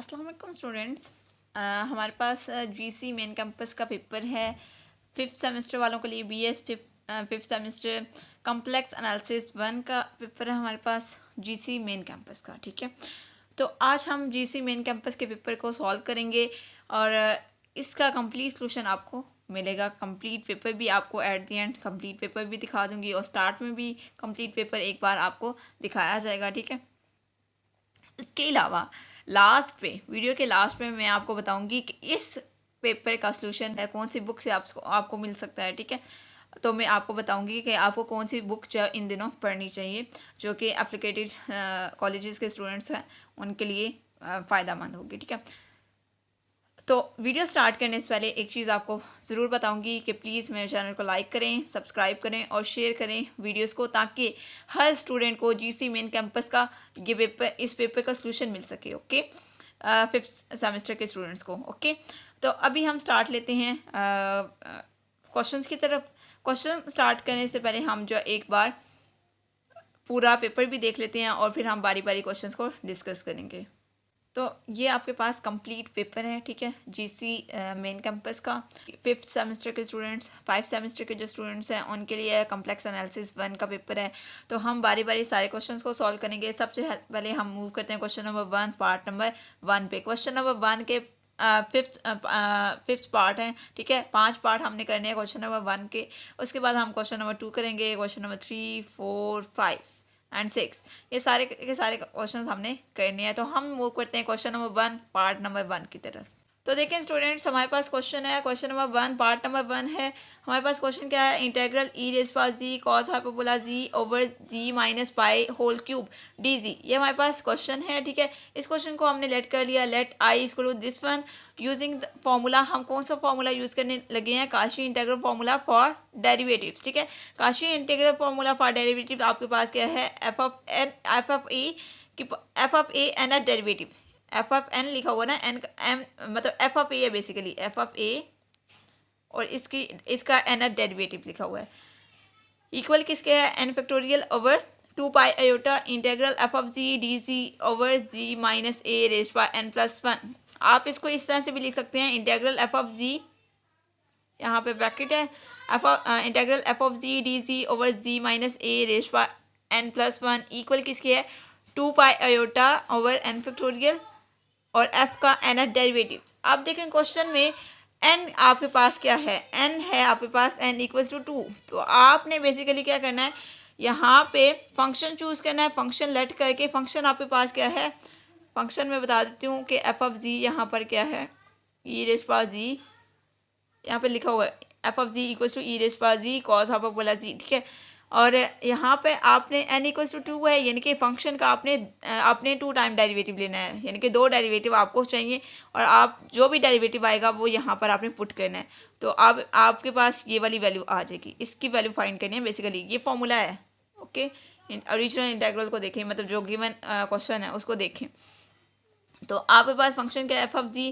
अस्सलाम वालेकुम स्टूडेंट्स। हमारे पास जीसी मेन कैंपस का पेपर है 5th सेमेस्टर वालों के लिए। BS 5th semester complex analysis 1 का पेपर है हमारे पास जीसी मेन कैंपस का। ठीक है, तो आज हम जीसी मेन कैंपस के पेपर को सॉल्व करेंगे और इसका कंप्लीट सॉल्यूशन आपको मिलेगा। कंप्लीट पेपर भी आपको at the end complete paper भी दिखा दूंगी और स्टार्ट में भी कंप्लीट पेपर एक बार आपको दिखाया जाएगा। ठीक है, इसके अलावा लास्ट पे वीडियो के लास्ट में मैं आपको बताऊंगी कि इस पेपर का सलूशन है कौन सी बुक से आपको मिल सकता है। ठीक है, तो मैं आपको बताऊंगी कि आपको कौन सी बुक जो इन दिनों पढ़नी चाहिए जो कि एप्लीकेटेड कॉलेजेस के स्टूडेंट्स हैं उनके लिए फ़ायदेमंद होगी। ठीक है, तो वीडियो स्टार्ट करने से पहले एक चीज़ आपको ज़रूर बताऊंगी कि प्लीज़ मेरे चैनल को लाइक करें, सब्सक्राइब करें और शेयर करें वीडियोस को, ताकि हर स्टूडेंट को जीसी मेन कैंपस का ये पेपर इस पेपर का सलूशन मिल सके। ओके, 5th सेमेस्टर के स्टूडेंट्स को। ओके, तो अभी हम स्टार्ट लेते हैं क्वेश्चंस की तरफ। क्वेश्चन स्टार्ट करने से पहले हम जो एक बार पूरा पेपर भी देख लेते हैं और फिर हम बारी बारी क्वेश्चंस को डिस्कस करेंगे। तो ये आपके पास कंप्लीट पेपर है। ठीक है, जीसी मेन कैंपस का 5th सेमेस्टर के स्टूडेंट्स, 5th सेमेस्टर के जो स्टूडेंट्स हैं उनके लिए कॉम्प्लेक्स एनालिसिस 1 का पेपर है। तो हम बारी बारी सारे क्वेश्चंस को सॉल्व करेंगे। सबसे पहले हम मूव करते हैं क्वेश्चन नंबर 1 पार्ट नंबर 1 पे। क्वेश्चन नंबर 1 के फिफ्थ पार्ट है। ठीक है, 5 पार्ट हमने करने हैं क्वेश्चन नंबर 1 के। उसके बाद हम क्वेश्चन नंबर 2 करेंगे, क्वेश्चन नंबर 3, 4, 5 एंड 6। ये सारे के सारे क्वेश्चन हमने करने हैं। तो हम मूव करते हैं क्वेश्चन नंबर 1 पार्ट नंबर 1 की तरफ। तो देखें स्टूडेंट्स, हमारे पास क्वेश्चन है, क्वेश्चन नंबर 1 पार्ट नंबर 1 है। हमारे पास क्वेश्चन क्या है, integral e raise power z cos hyperbola z over जी minus pi whole cube d z, ये हमारे पास क्वेश्चन है। ठीक है, इस क्वेश्चन को हमने लेट कर लिया, let I equal to this one using formula. हम कौन सा फॉर्मूला यूज़ करने लगे हैं, Cauchy integral formula for derivatives. ठीक है, Cauchy integral formula for derivative आपके पास क्या है, f of a nth derivative, f of n लिखा हुआ ना, एन एम मतलब एफ ऑफ ए है बेसिकली, एफ ऑफ ए और इसका एन एट डेरिवेटिव लिखा हुआ है। इक्वल किसके है, n factorial over 2 pi iota integral f of z d z over ji minus a raise power n plus 1। आप इसको इस तरह से भी लिख सकते हैं, इंटीग्रल एफ ऑफ जी, यहाँ पे ब्रैकेट है, integral f of z d z over ji minus a raise power n plus 1 equal किसके है, 2 pi iota over n factorial और f का nth डेरिवेटिव। आप देखें क्वेश्चन में n आपके पास क्या है, n है आपके पास n इक्वल्स टू 2। तो आपने बेसिकली क्या करना है, यहाँ पे फंक्शन चूज़ करना है। फंक्शन लेट करके फंक्शन आपके पास क्या है, फंक्शन में बता देती हूँ कि एफ ऑफ जी यहाँ पर क्या है, ई रेज़ पावर जी, यहाँ पे लिखा हुआ है f of ji equals to e raise power z cos hyperbola z. ठीक है, और यहाँ पे आपने n इक्वल्स टू 2 है, यानी कि फंक्शन का आपने 2 टाइम डेरिवेटिव लेना है, यानी कि 2 डेरिवेटिव आपको चाहिए और आप जो भी डेरिवेटिव आएगा वो यहाँ पर आपने पुट करना है। तो अब आपके पास ये वाली वैल्यू आ जाएगी, इसकी वैल्यू फाइंड करनी है। बेसिकली ये फॉर्मूला है। ओके, ओरिजिनल इंटीग्रल को देखें, मतलब जो गिवन क्वेश्चन है उसको देखें। तो आपके पास फंक्शन क्या है, f of ji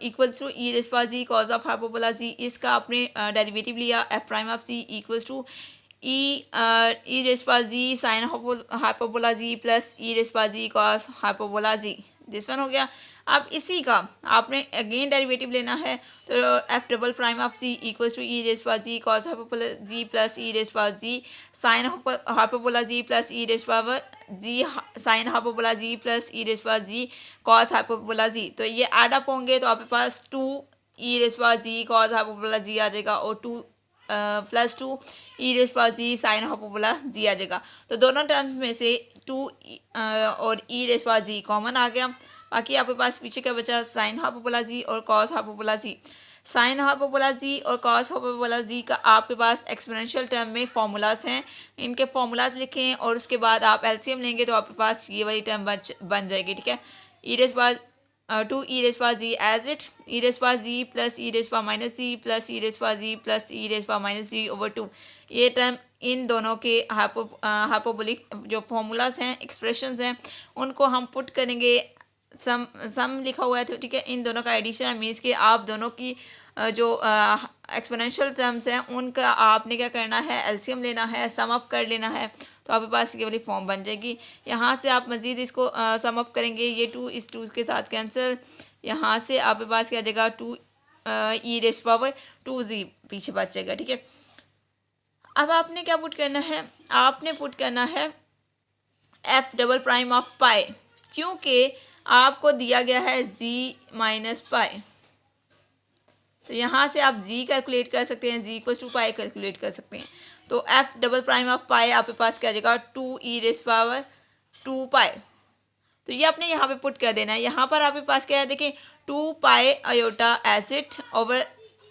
equals to e raise power z cos of hyperbola z, इसका आपने डेरिवेटिव लिया, f prime of ji equals to e raise power z sine hyperbola z plus e raise power z cos hyperbola z, this one हो गया। अब इसी का आपने again derivative लेना है, तो f double prime of ji equals to e raise power z cos hyperbola z plus e raise power z sine hyperbola z plus e raise power z sine hyperbola z plus e raise power z cos hyperbola z. तो ये add up होंगे तो आपके पास 2 e raise power z cos hyperbola z आ जाएगा और 2 plus 2 e raise power z sine hyperbola z आ जाएगा। तो दोनों टर्म्स में से 2 और ई रेज़ पावर जी कॉमन आ गया। बाकी आपके पास पीछे क्या बचा, साइन हाइपरबोला जी और कॉस हाइपरबोला जी। साइन हाइपरबोला जी और कॉस हाइपरबोला जी का आपके पास एक्सपोनेंशियल टर्म में फार्मूलाज हैं, इनके फार्मूलाज लिखें और उसके बाद आप एलसीएम लेंगे तो आपके पास ये वाली टर्म बन जाएगी। ठीक है, e raise power 2 e raise power z as it, e raise power z plus e raise power minus z plus e raise power z plus e raise power minus z over 2। ये term in दोनों के hyperbolic जो formulas हैं, expressions हैं, उनको हम put करेंगे। सम लिखा हुआ है, तो ठीक है, इन दोनों का एडिशन मीन्स कि आप दोनों की जो एक्सपोनेंशियल टर्म्स हैं उनका आपने क्या करना है, एलसीएम लेना है, सम अप कर लेना है, तो आपके पास ये वाली फॉर्म बन जाएगी। यहाँ से आप मज़ीद इसको सम अप करेंगे, ये 2 इस 2 के साथ कैंसिल, यहाँ से आपके पास क्या जाएगा 2 ई रेज़ पावर 2z पीछे बच जाएगा। ठीक है, अब आपने क्या पुट करना है, आपने पुट करना है एफ डबल प्राइम ऑफ पाई, क्योंकि आपको दिया गया है z माइनस पाई, तो यहाँ से आप z कैलकुलेट कर सकते हैं, z equals to pi calculate कर सकते हैं। तो f double prime of pi आपके पास क्या आ जाएगा 2 ई रेज़ पावर 2 पाई, तो ये आपने यहाँ पे पुट कर देना है। यहाँ पर आपके पास क्या है, देखिए 2 pi iota as it over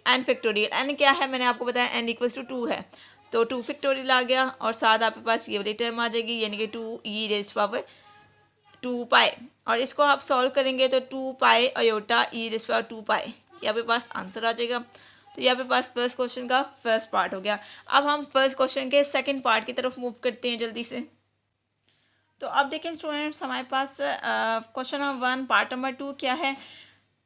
n factorial, n क्या है मैंने आपको बताया एन इक्वल्स टू 2 है, तो 2 फैक्टोरियल आ गया और साथ आपके पास ये वाली टर्म आ जाएगी यानी कि 2 ई रेज़ पावर 2 पाई, और इसको आप सॉल्व करेंगे तो 2 pi iota e raise power 2 पाई, यहाँ पे पास आंसर आ जाएगा। तो यहाँ पे पास फर्स्ट क्वेश्चन का फर्स्ट पार्ट हो गया। अब हम फर्स्ट क्वेश्चन के सेकंड पार्ट की तरफ मूव करते हैं जल्दी से। तो अब देखें स्टूडेंट्स, हमारे पास क्वेश्चन नंबर 1 पार्ट नंबर 2 क्या है,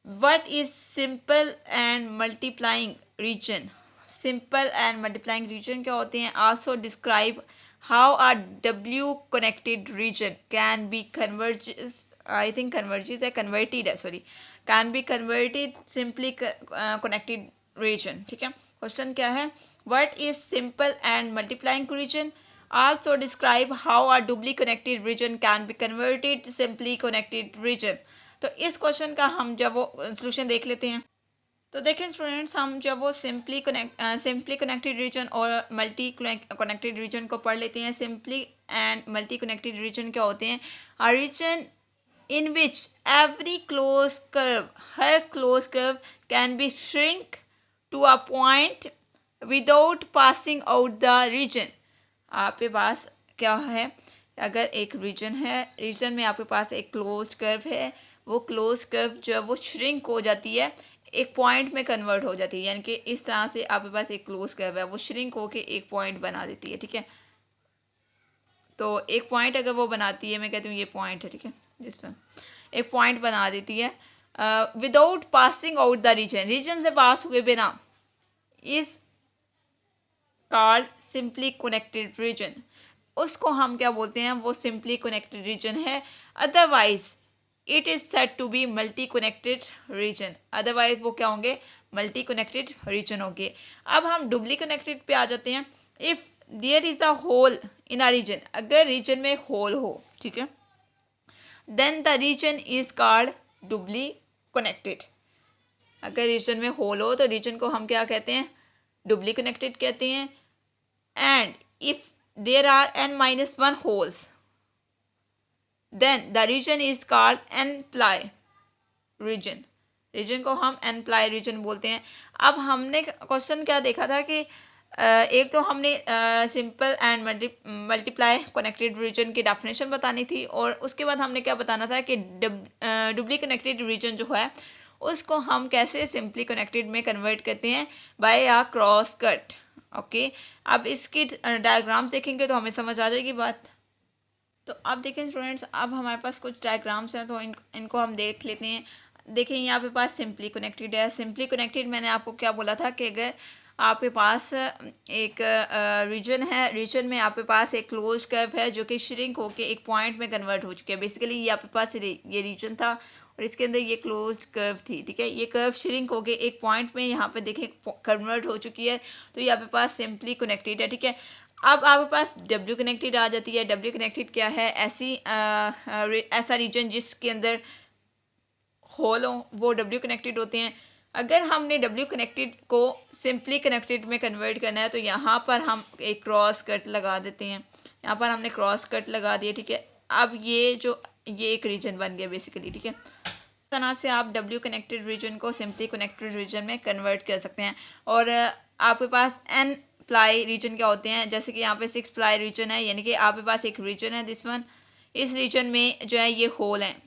what is simple and multiplying region. Simple and multiplying region क्या होते हैं, also describe how are doubly connected region can be converges, I think converges है, कन्वर्टेड है, sorry, can be converted simply connected region. ठीक है, question क्या है, what is simple and multiplying region, also describe how are doubly connected region can be converted simply connected region. तो इस question का हम जब वो सोल्यूशन देख लेते हैं, तो देखें स्टूडेंट्स, हम जब वो सिंपली कनेक्टेड रीजन और मल्टी कनेक्टेड रीजन को पढ़ लेते हैं। Simply and multi connected region क्या होते हैं, a region in which every close curve, हर close curve can be shrink to a point without passing out the region. आपके पास क्या है, अगर एक रीजन है, रीजन में आपके पास एक क्लोज कर्व है, वो क्लोज कर्व जो है वो श्रिंक हो जाती है, एक पॉइंट में कन्वर्ट हो जाती है, यानी कि इस तरह से आपके पास एक क्लोज कर्व है, वो श्रिंक होके एक पॉइंट बना देती है। ठीक है, तो एक पॉइंट अगर वो बनाती है, मैं कहती हूँ ये पॉइंट है, ठीक है, जिसमें एक पॉइंट बना देती है without passing out the region, region से पास हुए बिना, is called simply connected region. उसको हम क्या बोलते हैं, वो सिंपली कनेक्टेड रीजन है, otherwise it is said to be multi connected region, otherwise वो क्या होंगे, मल्टी कनेक्टेड रीजन होंगे। अब हम डुबली कनेक्टेड पे आ जाते हैं। If there is a hole in a region, अगर रीजन में होल हो, ठीक है, then the region is called doubly connected. अगर रीजन में होल हो तो रीजन को हम क्या कहते हैं, डुबली कनेक्टेड कहते हैं। And if there are n-1 holes, then the region is called n-ply region, region को हम n-ply region बोलते हैं। अब हमने क्वेश्चन क्या देखा था कि एक तो हमने simple and multiply connected region की डेफिनेशन बतानी थी, और उसके बाद हमने क्या बताना था कि डुबली कनेक्टेड रीजन जो है उसको हम कैसे सिंपली कनेक्टेड में कन्वर्ट करते हैं, बाय आ क्रॉस कट। ओके, अब इसकी डायग्राम देखेंगे तो हमें समझ आ जाएगी बात। तो अब देखें स्टूडेंट्स, अब हमारे पास कुछ डायग्राम्स हैं, तो इनको हम देख लेते हैं। देखें यहाँ पे पास सिंपली कनेक्टेड है। सिंपली कनेक्टेड मैंने आपको क्या बोला था कि अगर आपके पास एक रीजन है, रीजन में आपके पास एक क्लोज कर्व है जो कि श्रिंक होके एक पॉइंट में कन्वर्ट हो चुके हैं। बेसिकली ये आपके पास ये रीजन था और इसके अंदर ये क्लोज कर्व थी, ठीक है, ये कर्व श्रिंक होके एक पॉइंट में यहाँ पे देखें कन्वर्ट हो चुकी है, तो ये आपके पास सिंपली कनेक्टेड है। ठीक है, अब आपके पास डब्ल्यू कनेक्टेड आ जाती है। डब्ल्यू कनेक्टेड क्या है, ऐसा रीजन जिसके अंदर होल हो, वो डब्ल्यू कनेक्टेड होते हैं। अगर हमने डब्ल्यू कनेक्टेड को सिंपली कनेक्टेड में कन्वर्ट करना है तो यहाँ पर हम एक क्रॉस कट लगा देते हैं। यहाँ पर हमने क्रॉस कट लगा दिया, ठीक है। अब ये एक रीजन बन गया बेसिकली, ठीक है। इस तरह से आप डब्ल्यू कनेक्टेड रीजन को सिंपली कनेक्टेड रीजन में कन्वर्ट कर सकते हैं। और आपके पास एन प्लाई रीजन क्या होते हैं, जैसे कि यहाँ पे 6 प्लाई रीजन है, यानी कि आपके पास एक रीजन है दिस वन, इस रीजन में जो है ये होल हैं,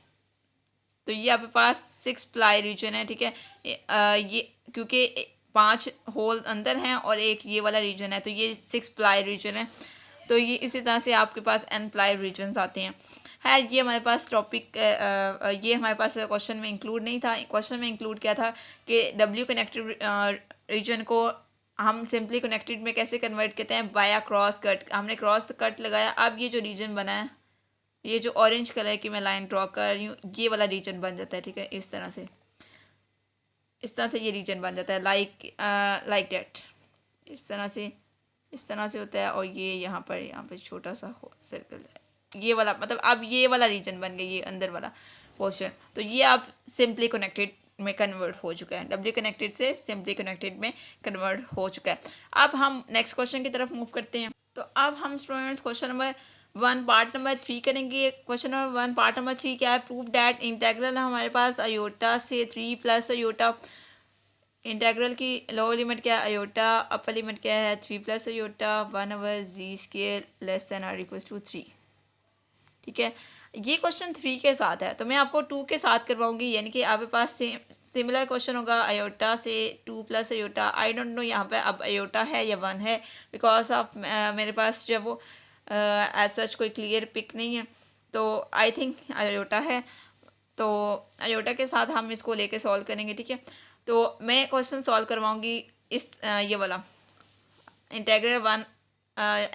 तो ये आपके पास 6 प्लाई रीजन है, ठीक है। ये क्योंकि 5 होल अंदर हैं और एक ये वाला रीजन है, तो ये 6 प्लाई रीजन है। तो ये इसी तरह से आपके पास n प्लाई रीजन्स आते हैं। खैर ये हमारे पास टॉपिक, ये हमारे पास क्वेश्चन में इंक्लूड नहीं था। क्वेश्चन में इंक्लूड क्या था कि डब्ल्यू कनेक्टेड रीजन को हम सिंपली कनेक्टेड में कैसे कन्वर्ट करते हैं, बाया क्रॉस कट। हमने क्रॉस कट लगाया, अब ये जो रीजन बना है, ये जो ऑरेंज कलर की मैं लाइन ड्रॉ कर रही हूँ, ये वाला रीजन बन जाता है। ठीक है, इस तरह से ये रीजन बन जाता है, लाइक डेट। इस तरह से होता है। और ये यहाँ पर छोटा सा सर्कल है, ये वाला, मतलब अब ये वाला रीजन बन गया, ये अंदर वाला पोर्शन। तो ये अब सिंपली कनेक्टेड में कन्वर्ट हो चुका है, डब्ल्यू कनेक्टेड से सिंपली कनेक्टेड में कन्वर्ट हो चुका है। अब हम नेक्स्ट क्वेश्चन की तरफ मूव करते हैं। तो अब हम students question number 1 part number 3 करेंगे। क्वेश्चन नंबर 1 पार्ट नंबर 3 क्या है, प्रूव डैट इंटेग्रल है हमारे पास अयोटा से 3 प्लस अयोटा। इंटेग्रल की लोअर लिमिट क्या है अयोटा, अपर लिमिट क्या है 3 plus iota 1/z² less than r equals to 3। ठीक है, ये क्वेश्चन 3 के साथ है, तो मैं आपको 2 के साथ करवाऊंगी, यानी कि आपके पास सेम सिमिलर क्वेश्चन होगा अयोटा से 2 plus aorta. I don't know यहाँ पे अब अयोटा है या 1 है, बिकॉज ऑफ मेरे पास जब वो एज सच कोई क्लियर पिक नहीं है, तो आई थिंक अयोटा है। तो अयोटा के साथ हम इसको लेके सॉल्व करेंगे। ठीक है, तो मैं क्वेश्चन सॉल्व करवाऊंगी इस ये वाला इंटेग्रल 1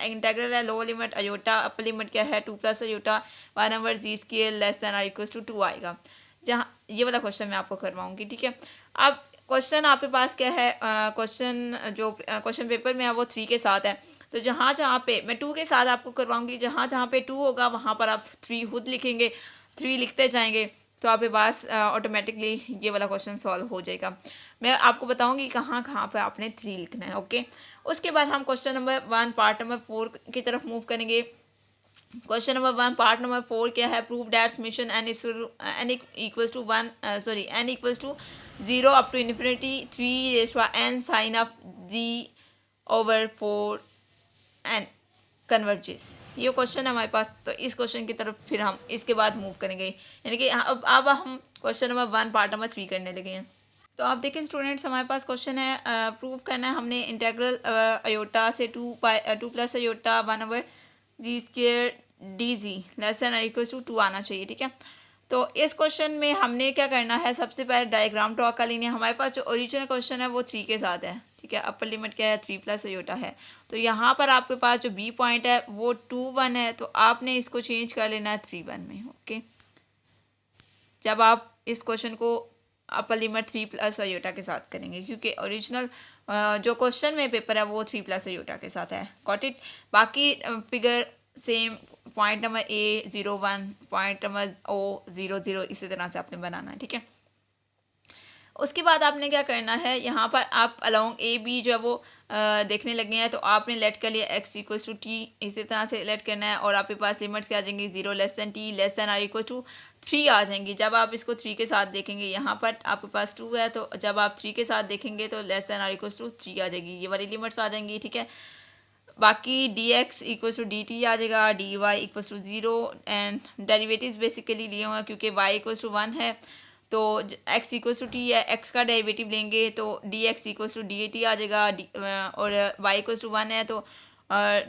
इंटेग्रल है lower limit iota, upper limit क्या है 2 plus iota 1/z² less than r equals to 2 आएगा, जहाँ ये वाला क्वेश्चन मैं आपको करवाऊंगी। ठीक है, अब क्वेश्चन आपके पास क्या है, क्वेश्चन जो क्वेश्चन पेपर में है वो 3 के साथ है। तो जहाँ जहाँ पे मैं 2 के साथ आपको करवाऊंगी, जहाँ जहाँ पे 2 होगा वहाँ पर आप 3 खुद लिखेंगे, 3 लिखते जाएंगे, तो आपके पास ऑटोमेटिकली ये वाला क्वेश्चन सॉल्व हो जाएगा। मैं आपको बताऊंगी कहाँ कहाँ पे आपने 3 लिखना है। ओके, उसके बाद हम क्वेश्चन नंबर 1 पार्ट नंबर 4 की तरफ मूव करेंगे। क्वेश्चन नंबर 1 पार्ट नंबर 4 क्या है, prove that summation n equals to 0 up to infinity 3n sine of g/4n converges. ये क्वेश्चन है हमारे पास, तो इस क्वेश्चन की तरफ फिर हम इसके बाद मूव करेंगे, यानी कि अब हम क्वेश्चन नंबर 1 पार्ट नंबर 3 करने लगे हैं। तो आप देखें स्टूडेंट्स, हमारे पास क्वेश्चन है प्रूव करना है हमने इंटेग्रल अयोटा से 2 plus iota 1/z² dz less than equals to 2 आना चाहिए। ठीक है, तो इस क्वेश्चन में हमने क्या करना है, सबसे पहले डायग्राम ड्रॉ कर लेनी है। हमारे पास जो ओरिजिनल क्वेश्चन है वो 3 के साथ है। ठीक है, अपर लिमिट क्या है 3 प्लस अयोटा है, तो यहाँ पर आपके पास जो बी पॉइंट है वो 2 1 है, तो आपने इसको चेंज कर लेना है 3 1 में। ओके, जब आप इस क्वेश्चन को अपर लिमिट 3 प्लस अयोटा के साथ करेंगे, क्योंकि ओरिजिनल जो क्वेश्चन में पेपर है वो 3 प्लस अयोटा के साथ है। Got it. बाकी figure same, point number A01, point number O00, इसी तरह से आपने बनाना है। ठीक है, उसके बाद आपने क्या करना है, यहाँ पर आप अलोंग ए बी जो है वो देखने लगे हैं, तो आपने लेट कर लिया x इक्वल्स टू टी, इसी तरह से लेट करना है, और आपके पास लिमिट्स क्या आ जाएंगी 0 less than t less than r equal to 3 आ जाएंगी। जब आप इसको 3 के साथ देखेंगे, यहाँ पर आपके पास 2 है, तो जब आप 3 के साथ देखेंगे तो less than r equal to 3 आ जाएगी, ये वाली लिमिट्स आ जाएंगी। ठीक है, बाकी dx इक्वल्स टू dt आ जाएगा, dy equals to 0, and derivatives basically लिए हुए हैं क्योंकि y इक्वल्स टू 1 है, तो x इक्वल्स टू टी है, x का डेरिवेटिव लेंगे तो dx इक्वल्स टू dt आ जाएगा, और y इक्वल्स टू 1 है, तो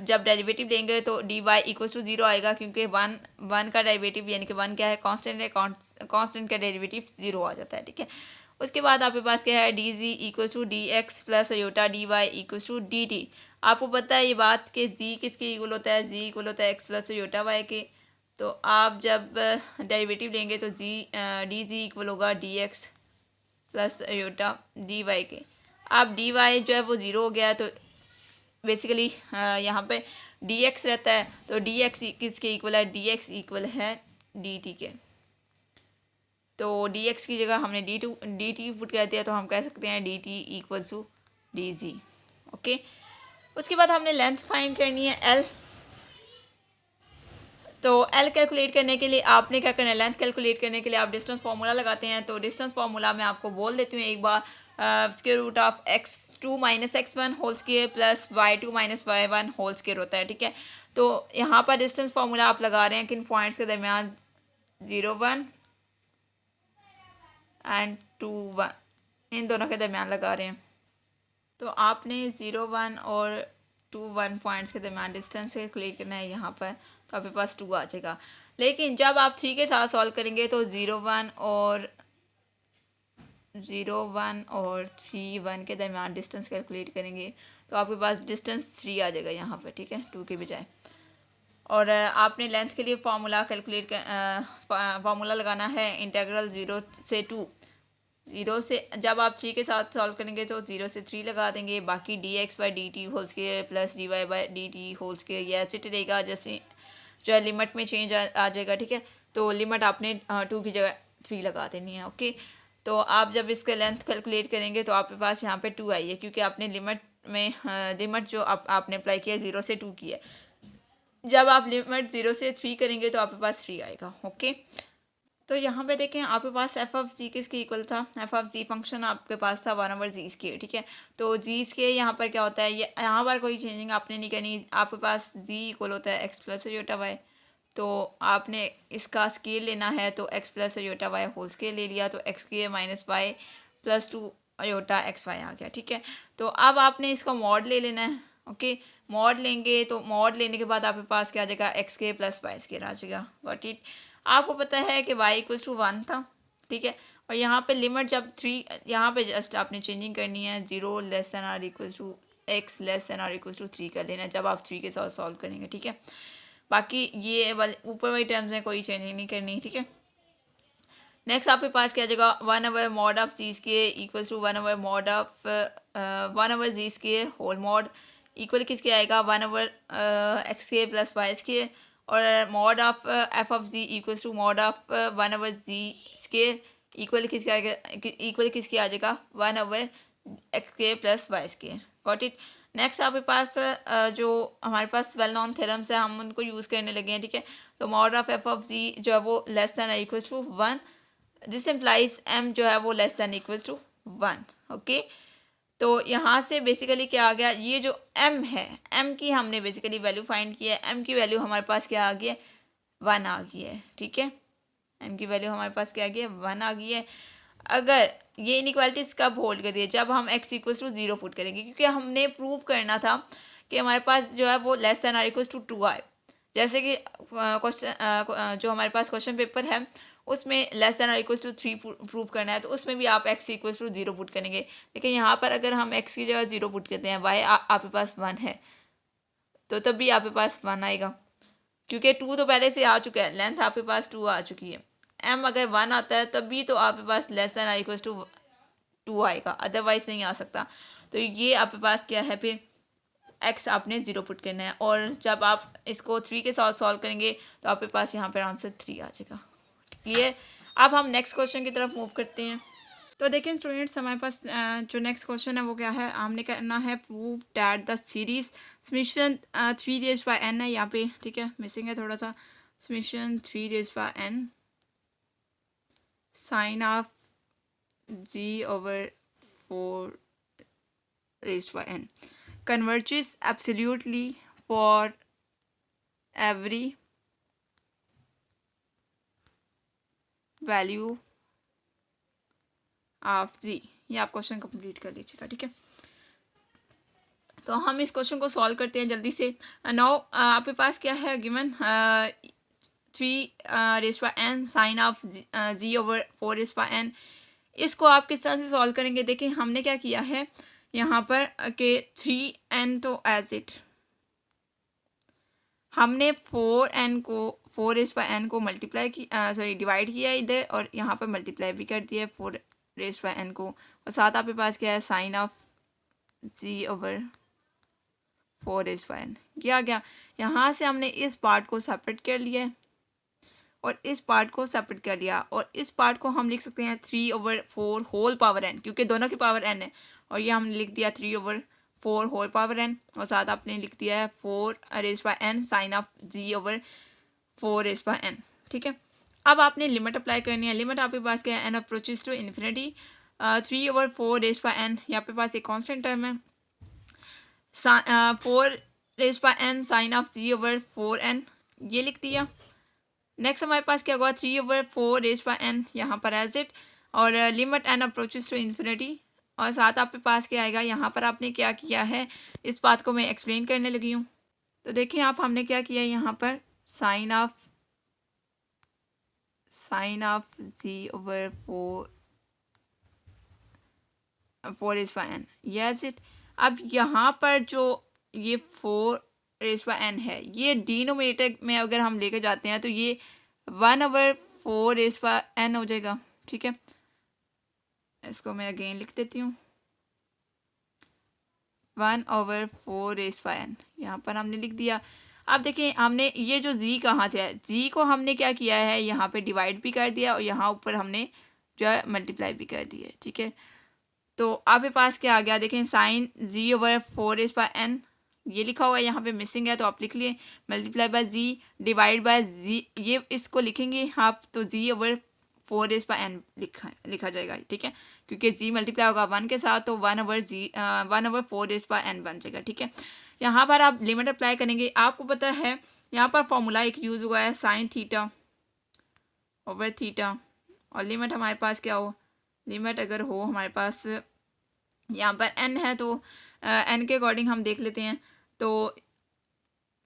जब डेरिवेटिव लेंगे तो dy इक्वल्स टू 0 आएगा, क्योंकि 1 का डेरिवेटिव यानी कि 1 क्या है कांस्टेंट है, कांस्टेंट का डेरिवेटिव 0 आ जाता है। ठीक है, उसके बाद आपके पास क्या है dz equals to dx plus iota dy equals to dt। आपको पता है ये बात कि z किसके इक्वल होता है, z इक्वल होता है x प्लस अयोटा y के, तो आप जब डेरिवेटिव लेंगे तो डी जी इक्वल होगा d x plus iota d y के। अब डी वाई जो है वो 0 हो गया है, तो बेसिकली यहाँ पे डी एक्स रहता है, तो डी एक्स किसके इक्वल है, डी एक्स इक्वल है डी टी के, तो डी एक्स की जगह हमने डी टी पुट कर दिया, तो हम कह सकते हैं d t equal to d z. Okay, उसके बाद हमने लेंथ फाइंड करनी है एल। तो एल कैलकुलेट करने के लिए आपने क्या करना है, लेंथ कैलकुलेट करने के लिए आप डिस्टेंस फार्मूला लगाते हैं। तो डिस्टेंस फार्मूला मैं आपको बोल देती हूँ एक बार, square root of x2 minus x1 whole square plus y2 minus y1 whole square होता है। ठीक है, तो यहाँ पर डिस्टेंस फार्मूला आप लगा रहे हैं किन पॉइंट्स के दरमियान, 0 1 एंड 2 1, इन दोनों के दरमियान लगा रहे हैं। तो आपने 0 1 और 2 1 पॉइंट्स के दरमियान डिस्टेंस कैलकुलेट करना है यहाँ पर, तो आपके पास 2 आ जाएगा। लेकिन जब आप 3 के साथ सॉल्व करेंगे तो 0 1 और 0 1 और 3 1 के दरमियान डिस्टेंस कैलकुलेट करेंगे तो आपके पास डिस्टेंस 3 आ जाएगा यहाँ पर, ठीक है, 2 के बजाय। और आपने लेंथ के लिए फार्मूला कैलकुलेट कर फार्मूला लगाना है इंटीग्रल 0 से 2। 0 से जब आप 3 के साथ सॉल्व करेंगे तो 0 से 3 लगा देंगे, बाकी dx/dt whole square plus dy/dt whole square ये ऐसे रहेगा जैसे जो है लिमिट में चेंज आ जाएगा, ठीक है। तो लिमिट आपने 2 की जगह 3 लगा देनी है, ओके। तो आप जब इसके लेंथ कैलकुलेट करेंगे तो आपके पास यहाँ पे 2 आई है, क्योंकि आपने लिमिट में लिमिट जो आपने अप्लाई किया 0 से 2 की है। जब आप लिमिट 0 से 3 करेंगे तो आपके पास 3 आएगा, ओके। तो यहाँ पे देखें आपके पास एफ ऑफ जी किसके इक्वल था, एफ ऑफ जी फंक्शन आपके पास था 1/g², ठीक है। तो g² यहाँ पर क्या होता है, ये यहाँ पर कोई चेंजिंग आपने नहीं करनी, आपके पास g इक्वल होता है x प्लस अयोटा y। तो आपने इसका स्केल लेना है तो x plus iota y whole square ले लिया तो x² minus y plus 2 iota xy आ गया, ठीक है। तो अब आपने इसका मॉड ले लेना है, ओके। मॉड लेंगे तो मॉड लेने के बाद आपके पास क्या आ जाएगा, x² प्लस y² आ जाएगा, गॉट इट। आपको पता है कि y इक्वल्स टू 1 था, ठीक है। और यहाँ पे लिमिट जब 3, यहाँ पे जस्ट आपने चेंजिंग करनी है, 0 less than are equals to x less than are equals to 3 कर लेना है जब आप 3 के साथ सॉल्व करेंगे, ठीक है। बाकी ये वाले ऊपर वाली टर्म्स में कोई चेंजिंग नहीं करनी, ठीक है। नेक्स्ट आपके पास क्या जगह 1/mod of g² equals to 1/mod of 1/g² whole mod equal किसके आएगा 1/x² प्लस y² और mod of f of ji equals to mod of 1/g² equal किसके आएगा, इक्वल किसके आ जाएगा 1/x² plus y², got it. Next आपके पास जो हमारे पास वेल नॉन थ्योरम्स है हम उनको यूज़ करने लगे हैं, ठीक है। तो मॉड ऑफ एफ ऑफ जी जो है वो less than equals to 1, this implies m जो है वो less than equals to 1, okay. तो यहाँ से बेसिकली क्या आ गया, ये जो m है, m की हमने बेसिकली वैल्यू फाइंड की है, m की वैल्यू हमारे पास क्या आ गई है 1 आ गई है, ठीक है। m की वैल्यू हमारे पास क्या आ गई है 1 आ गई है। अगर ये इनइक्वालिटीज़ कब होल्ड कर दिए, जब हम x इक्वल्स टू 0 पुट करेंगे, क्योंकि हमने प्रूव करना था कि हमारे पास जो है वो less than are equals to 2 आए। जैसे कि क्वेश्चन जो हमारे पास क्वेश्चन पेपर है उसमें less than are equals to 3 prove करना है, तो उसमें भी आप x इक्वल्स टू 0 पुट करेंगे। लेकिन यहाँ पर अगर हम x की जगह 0 पुट करते हैं, y आपके पास 1 है, तो तब भी आपके पास 1 आएगा, क्योंकि 2 तो पहले से आ चुका है, लेंथ आपके पास 2 आ चुकी है। m अगर 1 आता है तब भी तो आपके पास less than are equals to 2 आएगा, अदरवाइज नहीं आ सकता। तो ये आपके पास क्या है, फिर x आपने 0 पुट करना है, और जब आप इसको 3 के साथ सॉल्व करेंगे तो आपके पास यहाँ पर आंसर 3 आ जाएगा, क्लियर। अब हम नेक्स्ट क्वेश्चन की तरफ मूव करते हैं। तो देखिए स्टूडेंट्स हमारे पास जो नेक्स्ट क्वेश्चन है वो क्या है, हमने करना है prove that the series summation 3n है यहाँ पे, ठीक है, मिसिंग है थोड़ा सा, summation 3n sine of g/4n converges absolutely for every value of z. ये आप क्वेश्चन कंप्लीट कर लीजिएगा, ठीक है। तो हम इस क्वेश्चन को सॉल्व करते हैं जल्दी से। नाउ आपके पास क्या है given 3n sine of g/4n। इसको आप किस तरह से सॉल्व करेंगे, देखिए हमने क्या किया है यहाँ पर कि 3n तो एज इट, हमने 4n को मल्टीप्लाई की सॉरी डिवाइड किया इधर, और यहाँ पर मल्टीप्लाई भी कर दिया 4n को, और साथ आपके पास क्या है साइन ऑफ g/4n। क्या गया, यहाँ से हमने इस पार्ट को सेपरेट कर लिया है और इस पार्ट को सेपरेट कर लिया, और इस पार्ट को हम लिख सकते हैं 3/4 होल पावर n, क्योंकि दोनों की पावर n है, और ये हमने लिख दिया 3/4 होल पावर n, और साथ आपने लिख दिया है 4n साइन ऑफ g/4n, ठीक है। अब आपने लिमिट अप्लाई करनी है। लिमिट आपके पास क्या है, n approaches to infinity 3/4n, यहाँ पे पास एक कांस्टेंट टर्म है, 4n साइन ऑफ g/4n ये लिख दिया। नेक्स्ट हमारे पास क्या होगा 3/4n यहाँ पर एज इट, और limit n approaches to infinity, और साथ आपके पास क्या आएगा, यहाँ पर आपने क्या किया है, इस बात को मैं एक्सप्लेन करने लगी हूँ। तो देखिए आप, हमने क्या किया यहाँ पर sine of g/4 4 raise power n, yes it. अब यहाँ पर जो ये 4 रेज़ पावर n है, ये डिनोमिनेटर में अगर हम लेके जाते हैं तो ये 1/4 रेज़ पावर n हो जाएगा। ठीक है, इसको मैं अगेन लिख देती हूँ, 1/4 रेज़ पावर n यहाँ पर हमने लिख दिया। अब देखिए हमने ये जो z कहाँ से है, z को हमने क्या किया है, यहाँ पे डिवाइड भी कर दिया और यहाँ ऊपर हमने जो है मल्टीप्लाई भी कर दिया है। ठीक है, तो आपके पास क्या आ गया, देखें sin z/4 rays power n ये लिखा हुआ है, यहाँ पे मिसिंग है तो आप लिख लिए, multiply by z divide by z, ये इसको लिखेंगे आप तो z/4 रेज़ पावर n लिखा जाएगा। ठीक है, क्योंकि z मल्टीप्लाई होगा 1 के साथ तो 1/4 रेज़ पावर n बन जाएगा। ठीक है, यहाँ पर आप लिमिट अप्लाई करेंगे, आपको पता है यहाँ पर फॉर्मूला एक यूज़ हुआ है साइन थीटा ओवर थीटा, और लिमिट हमारे पास क्या हो, लिमिट अगर हो हमारे पास यहाँ पर n है तो n के अकॉर्डिंग हम देख लेते हैं। तो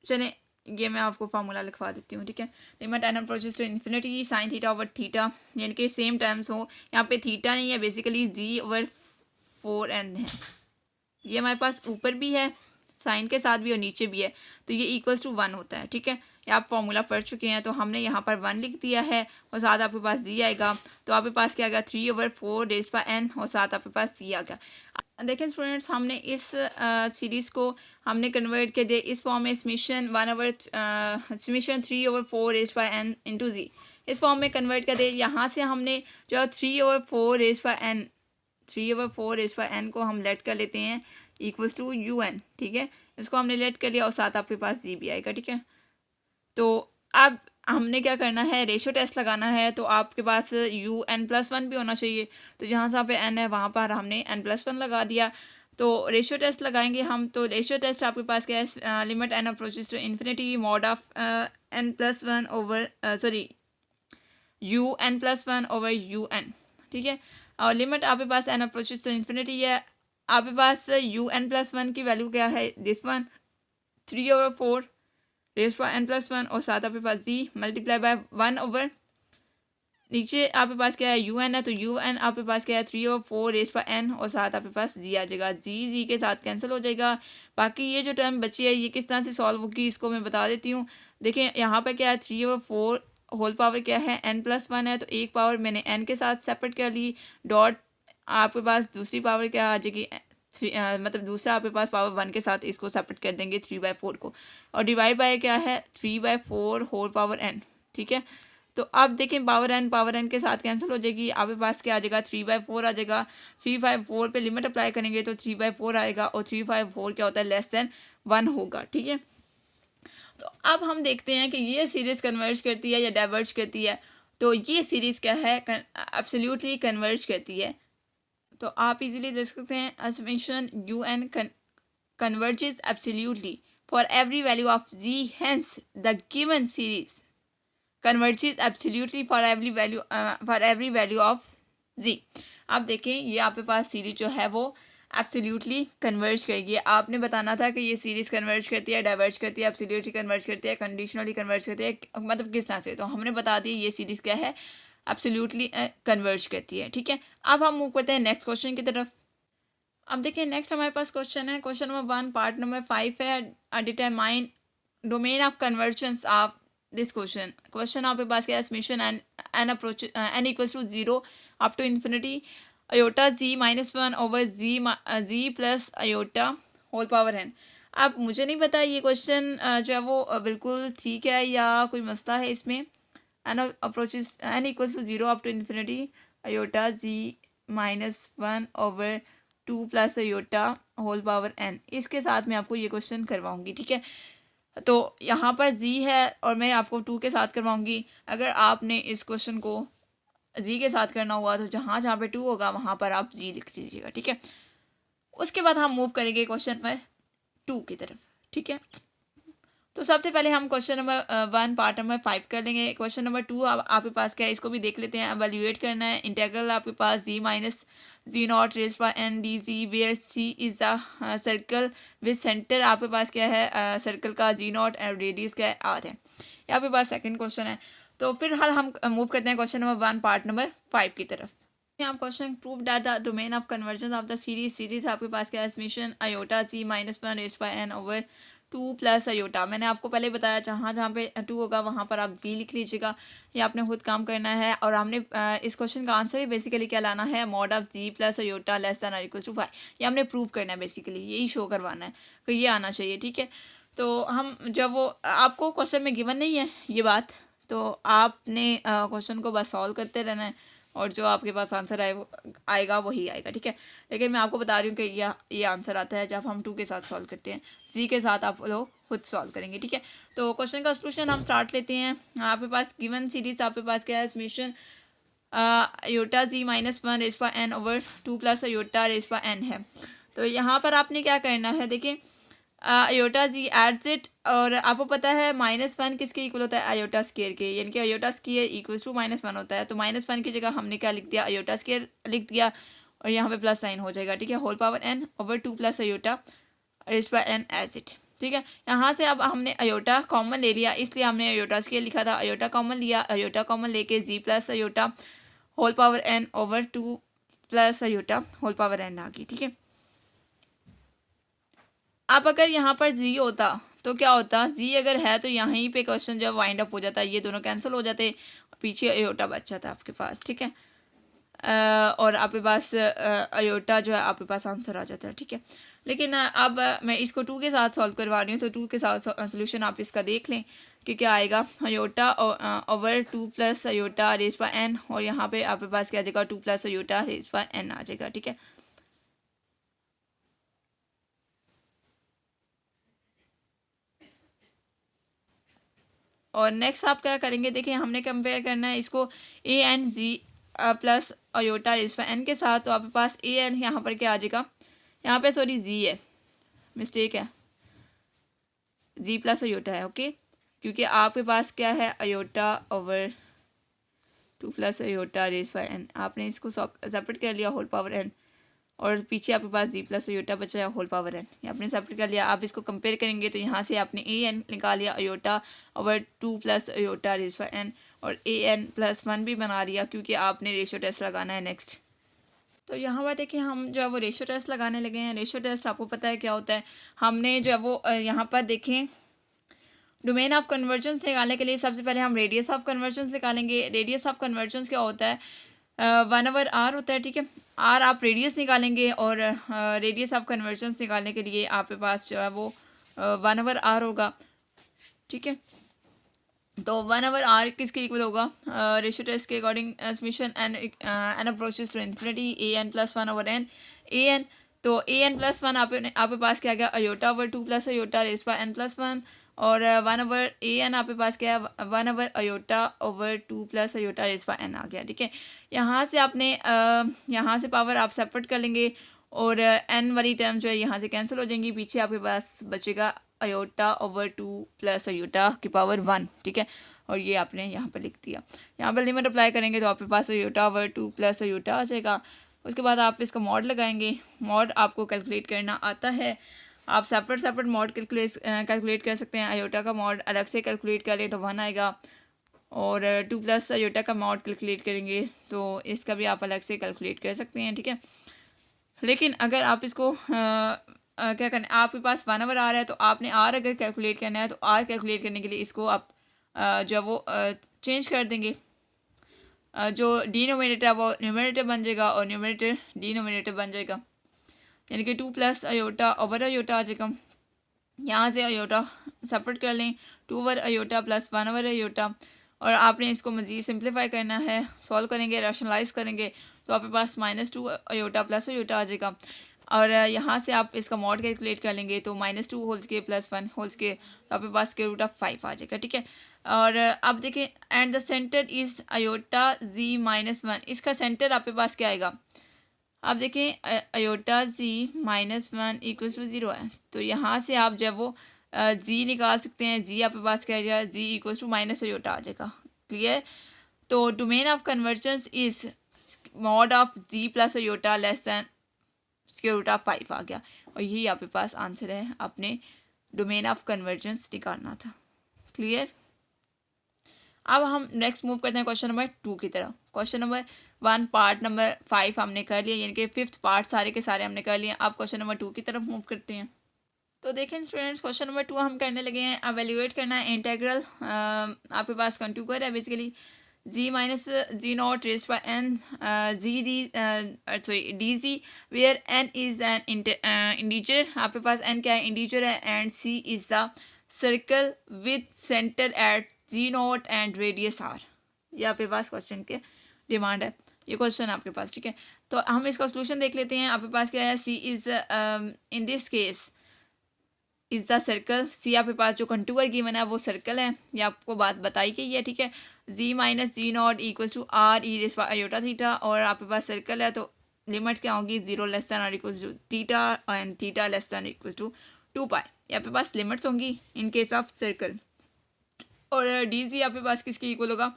चलें ये मैं आपको फार्मूला लिखवा देती हूँ। ठीक है, limit n approaches to infinity sine theta over theta, यानी कि सेम टर्म्स हो, यहाँ पे थीटा नहीं है, बेसिकली z/4n है, ये हमारे पास ऊपर भी है साइन के साथ भी और नीचे भी है, तो ये इक्वल्स टू 1 होता है। ठीक है, ये आप फॉर्मूला पढ़ चुके हैं, तो हमने यहाँ पर 1 लिख दिया है और साथ आपके पास जी आएगा, तो आपके पास क्या आ गया 3/4 रेज़ पावर n और साथ आपके पास जी आ गया। देखें स्टूडेंट्स, हमने इस सीरीज़ को हमने कन्वर्ट कर दिया इस फॉर्म में, summation 3/4 raise power n into z, इस फॉर्म में कन्वर्ट कर दिया। यहाँ से हमने जो 3/4 raise power n 3/4 raise power n को हम लेट कर लेते हैं इक्वल्स टू un। ठीक है, इसको हमने लेट कर लिया और साथ आपके पास जी भी आएगा। ठीक है, तो अब हमने क्या करना है, रेशियो टेस्ट लगाना है, तो आपके पास un+1 भी होना चाहिए, तो जहाँ जहाँ पे n है वहाँ पर हमने n+1 लगा दिया। तो रेशियो टेस्ट लगाएंगे हम, तो रेशियो टेस्ट आपके पास क्या है, limit n approaches to infinity mod of n+1 over un+1 over un। ठीक है, और लिमिट आपके पास n अप्रोचेस टू इन्फिनिटी है, आपके पास un+1 की वैल्यू क्या है, this one 3/4 raise power n+1 और साथ आपके पास जी मल्टीप्लाई बाय 1 ओवर नीचे आपके पास क्या है un है, तो un आपके पास क्या है 3/4 रेज़ पावर n और साथ आपके पास जी आ जाएगा, जी के साथ कैंसिल हो जाएगा। बाकी ये जो टर्म बची है ये किस तरह से सॉल्व होगी इसको मैं बता देती हूँ। देखें यहाँ पर क्या है 3/4 होल पावर क्या है n+1 है, तो एक पावर मैंने n के साथ सेपरेट कर ली, डॉट आपके पास दूसरी पावर क्या आ जाएगी, मतलब दूसरा आपके पास पावर 1 के साथ इसको सेपरेट कर देंगे 3/4 को, और डिवाइड बाय क्या है 3/4 होल पावर n। ठीक है, तो अब देखें पावर n के साथ कैंसिल हो जाएगी, आपके पास क्या आ जाएगा 3/4 आ जाएगा, 3/4 पे लिमिट अप्लाई करेंगे तो 3/4 आएगा, और 3/4 क्या होता है लेस देन 1 होगा। ठीक है, तो अब हम देखते हैं कि ये सीरीज़ कन्वर्ज करती है या डाइवर्ज करती है। तो ये सीरीज़ क्या है, एब्सोल्युटली कन्वर्ज करती है। तो आप इजीली देख सकते हैं, assumption un converges absolutely for every value of z, hence the given series converges absolutely for every value of z। आप देखें ये आपके पास सीरीज जो है वो एब्सोल्युटली कन्वर्ज करेगी। आपने बताना था कि ये सीरीज कन्वर्ज करती है, डाइवर्ज करती है, एब्सोल्युटली कन्वर्ज करती है, कंडीशनली कन्वर्ज करती है, मतलब किस तरह से, तो हमने बता दिया ये सीरीज क्या है, एब्सोल्युटली कन्वर्ज करती है। ठीक है, अब हम मूव करते हैं नेक्स्ट क्वेश्चन की तरफ। अब देखिए नेक्स्ट हमारे पास क्वेश्चन है, क्वेश्चन नंबर 1 पार्ट नंबर 5 है, determine domain of convergence of this question आपके पास क्या है, summation n approach n equals to 0 up to infinity iota z -1 over z plus iota whole power n। अब मुझे नहीं पता ये क्वेश्चन जो है वो बिल्कुल ठीक है या कोई मसला है इसमें, n approaches n equals to 0 up to infinity iota z -1 over 2 plus iota whole power n, इसके साथ मैं आपको ये क्वेश्चन करवाऊंगी। ठीक है, तो यहाँ पर z है और मैं आपको 2 के साथ करवाऊंगी। अगर आपने इस क्वेश्चन को z के साथ करना हुआ तो जहाँ जहाँ पे 2 होगा वहाँ पर आप z लिख दीजिएगा। ठीक है, उसके बाद हम मूव करेंगे क्वेश्चन नंबर 2 की तरफ। ठीक है, तो सबसे पहले हम क्वेश्चन नंबर 1 पार्ट नंबर 5 कर लेंगे। क्वेश्चन नंबर 2 आपके पास क्या है इसको भी देख लेते हैं। एवेल्यूएट करना है, इंटीग्रल आपके पास z minus z0 raise power n dz where c is the circle with centre आपके पास क्या है सर्कल का z0 और रेडियस क्या है r है। ये आपके पास सेकंड क्वेश्चन है। तो फिर हाल हम मूव करते हैं क्वेश्चन नंबर 1 पार्ट नंबर 5 की तरफ। आप question prove that the domain of convergence of the series आपके पास क्या है, summation iota z minus one raise by n over two plus iota. मैंने आपको पहले बताया जहाँ जहाँ पे टू होगा वहाँ पर आप जी लिख लीजिएगा। ये आपने खुद काम करना है। और हमने इस क्वेश्चन का आंसर ही बेसिकली क्या लाना है, mod of z plus iota less than और इक्वल टू 5। ये हमने प्रूव करना है, बेसिकली यही शो करवाना है, तो ये आना चाहिए। ठीक है, तो हम जब वो आपको क्वेश्चन में गिवन नहीं है ये बात, तो आपने क्वेश्चन को बस सॉल्व करते रहना है और जो आपके पास आंसर आएगा वही आएगा। ठीक है, लेकिन मैं आपको बता रही हूँ कि ये आंसर आता है जब हम टू के साथ सॉल्व करते हैं, जी के साथ आप लोग खुद सॉल्व करेंगे। ठीक है, तो क्वेश्चन का सोल्यूशन हम स्टार्ट लेते हैं। आपके पास गिवन सीरीज आपके पास क्या है, summation iota z minus one raise by n over two plus iota raise by n है। तो यहाँ पर आपने क्या करना है, देखिए अयोटा जी एट इट, और आपको पता है माइनस वन किसके इक्वल होता है, अयोटा स्केयर के, यानी कि iota square equal to minus one होता है। तो माइनस वन की जगह हमने क्या लिख दिया, अयोटा स्केयर लिख दिया, और यहाँ पे प्लस साइन हो जाएगा। ठीक है, whole power n over two plus iota raised by n as it. ठीक है, यहाँ से अब हमने अयोटा कॉमन ले लिया, इसलिए हमने अयोटा स्केयर लिखा था। अयोटा कॉमन लिया, अयोटा कॉमन लेके z plus iota whole power n over two plus iota whole power n आ गई। ठीक है, अब अगर यहाँ पर जी होता तो क्या होता, जी अगर है तो यहीं पे क्वेश्चन जो वाइंड अप हो जाता है, ये दोनों कैंसिल हो जाते, पीछे अयोटा बच जाता आपके पास। ठीक है, और आपके पास अयोटा जो है आपके पास आंसर आ जाता है। ठीक है, लेकिन अब मैं इसको टू के साथ सॉल्व करवा रही हूँ, तो टू के साथ सोल्यूशन आप इसका देख लें कि क्या आएगा, iota over two plus iota raise by n, और यहाँ पे आपके पास क्या आ जाएगा, two plus iota raise by n आ जाएगा। ठीक है, और नेक्स्ट आप क्या करेंगे, देखिए हमने कंपेयर करना है इसको a n z plus iota raise by n के साथ। तो आपके पास ए एन यहाँ पर क्या आ जाएगा, यहाँ पे सॉरी जी है, मिस्टेक है, जी प्लस अयोटा है। ओके, क्योंकि आपके पास क्या है, iota over two plus iota raise by n, आपने इसको सेपरेट कर लिया होल पावर एन, और पीछे आपके पास जी प्लस अयोटा बचा है होल पावर एन, ये आपने सेपरेट कर लिया। आप इसको कंपेयर करेंगे तो यहाँ से आपने ए एन निकाल लिया iota over two plus iota raise by n, और ए एन प्लस वन भी बना लिया, क्योंकि आपने रेशियो टेस्ट लगाना है नेक्स्ट। तो यहाँ पर देखिए हम जो है वो रेशियो टेस्ट लगाने लगे हैं। रेशियो टेस्ट आपको पता है क्या होता है, हमने जो है वो यहाँ पर देखें डोमेन ऑफ कन्वर्जेंस निकालने के लिए सबसे पहले हम रेडियस ऑफ कन्वर्जेंस निकालेंगे। रेडियस ऑफ कन्वर्जेंस क्या होता है, 1/r होता है। ठीक है, आर आप रेडियस निकालेंगे, और रेडियस ऑफ कन्वर्जेंस निकालने के लिए आपके पास जो है वो 1/r होगा। ठीक है, तो 1/r किसके इक्वल होगा, रेशियो टेस्ट के according, summation n approaches to infinity a n plus one over n a n. तो ए एन प्लस वन आपके पास क्या गया, iota over two plus iota raise by n plus one, और 1/ए n आपके पास क्या है, 1/अयोटा over two plus iota raise by n आ गया। ठीक है, यहाँ से आपने यहाँ से पावर आप सेपरेट कर लेंगे, और एन वाली टर्म जो है यहाँ से कैंसिल हो जाएंगी, पीछे आपके पास बचेगा iota over two plus iota की पावर वन। ठीक है, और ये आपने यहाँ पर लिख दिया। यहाँ पर लिमिट अप्लाई करेंगे तो आपके पास iota over two plus iota आ जाएगा। उसके बाद आप इसका मॉड लगाएंगे। मॉड आपको कैलकुलेट करना आता है, आप सेपरेट मॉड कैलकुलेट कर सकते हैं। अयोटा का मॉड अलग से कैलकुलेट करें तो वन आएगा, और टू प्लस अयोटा का मॉड कैलकुलेट करेंगे तो इसका भी आप अलग से कैलकुलेट कर सकते हैं। ठीक है, लेकिन अगर आप इसको क्या करना है, आपके पास 1/r है, तो आपने आर अगर कैलकुलेट करना है तो आर कैलकुलेट करने के लिए इसको आप जो वो चेंज कर देंगे। जो डिनोमिनेटर है वो न्यूमरेटर बन जाएगा, और न्यूमरेटर डिनोमिनेटर बन जाएगा, यानी कि two plus iota over iota आ जाएगा। यहाँ से अयोटा सेपरेट कर लें, टू ओवर अयोटा प्लस 1/अयोटा, और आपने इसको मज़ीद सिंप्लीफाई करना है। सॉल्व करेंगे, रैशनलाइज करेंगे, तो आपके पास -2 अयोटा प्लस अयोटा आ जाएगा। और यहाँ से आप इसका मॉड कैलकुलेट कर लेंगे तो -2 whole square plus 1 whole square, तो आपके पास स्क्वायर रूट ऑफ 5 आ जाएगा। ठीक है, और अब देखिए and the centre is iota z -1, इसका सेंटर आपके पास क्या आएगा, आप देखें अयोटा जी -1 इक्वल्स टू 0 है, तो यहाँ से आप जब वो जी निकाल सकते हैं। जी आपके पास क्या आ जाएगा, z equals to minus iota आ जाएगा। क्लियर, तो domain of convergence is mod of z plus iota less than square root of 5 आ गया, और यही आपके पास आंसर है। आपने डोमेन ऑफ कन्वर्जेंस निकालना था। क्लियर, अब हम नेक्स्ट मूव करते हैं क्वेश्चन नंबर 2 की तरफ। क्वेश्चन नंबर 1 पार्ट नंबर 5 हमने कर लिया, यानी कि 5th पार्ट सारे के सारे हमने कर लिए। अब क्वेश्चन नंबर 2 की तरफ मूव करते हैं। तो देखें स्टूडेंट्स, क्वेश्चन नंबर 2 हम करने लगे हैं। एवेल्यूएट करना है इंटेग्रल, आपके पास कंटूगर है basically g minus ji nought raised by n d z where n is an integer. आपके पास n क्या है, इंटीजर है, and c is the circle with centre at z nought and radius r। ये आपके पास question के demand है, ये क्वेश्चन आपके पास, ठीक है। तो हम इसका सोल्यूशन देख लेते हैं। आपके पास क्या है, c is in this case is the circle. C आपके पास जो कंटूर गिवन है वो सर्कल है, ये आपको बात बताई गई है, ठीक है। Z minus ji not equal to r e raise by iota theta, और आपके पास सर्कल है तो लिमिट क्या होगी, 0 लेस दैन और equal to theta and theta less than equal to 2 pi. ये आपके पास लिमिट्स होंगी इन केस ऑफ सर्कल। और डी जी आपके पास किसके इक्वल होगा,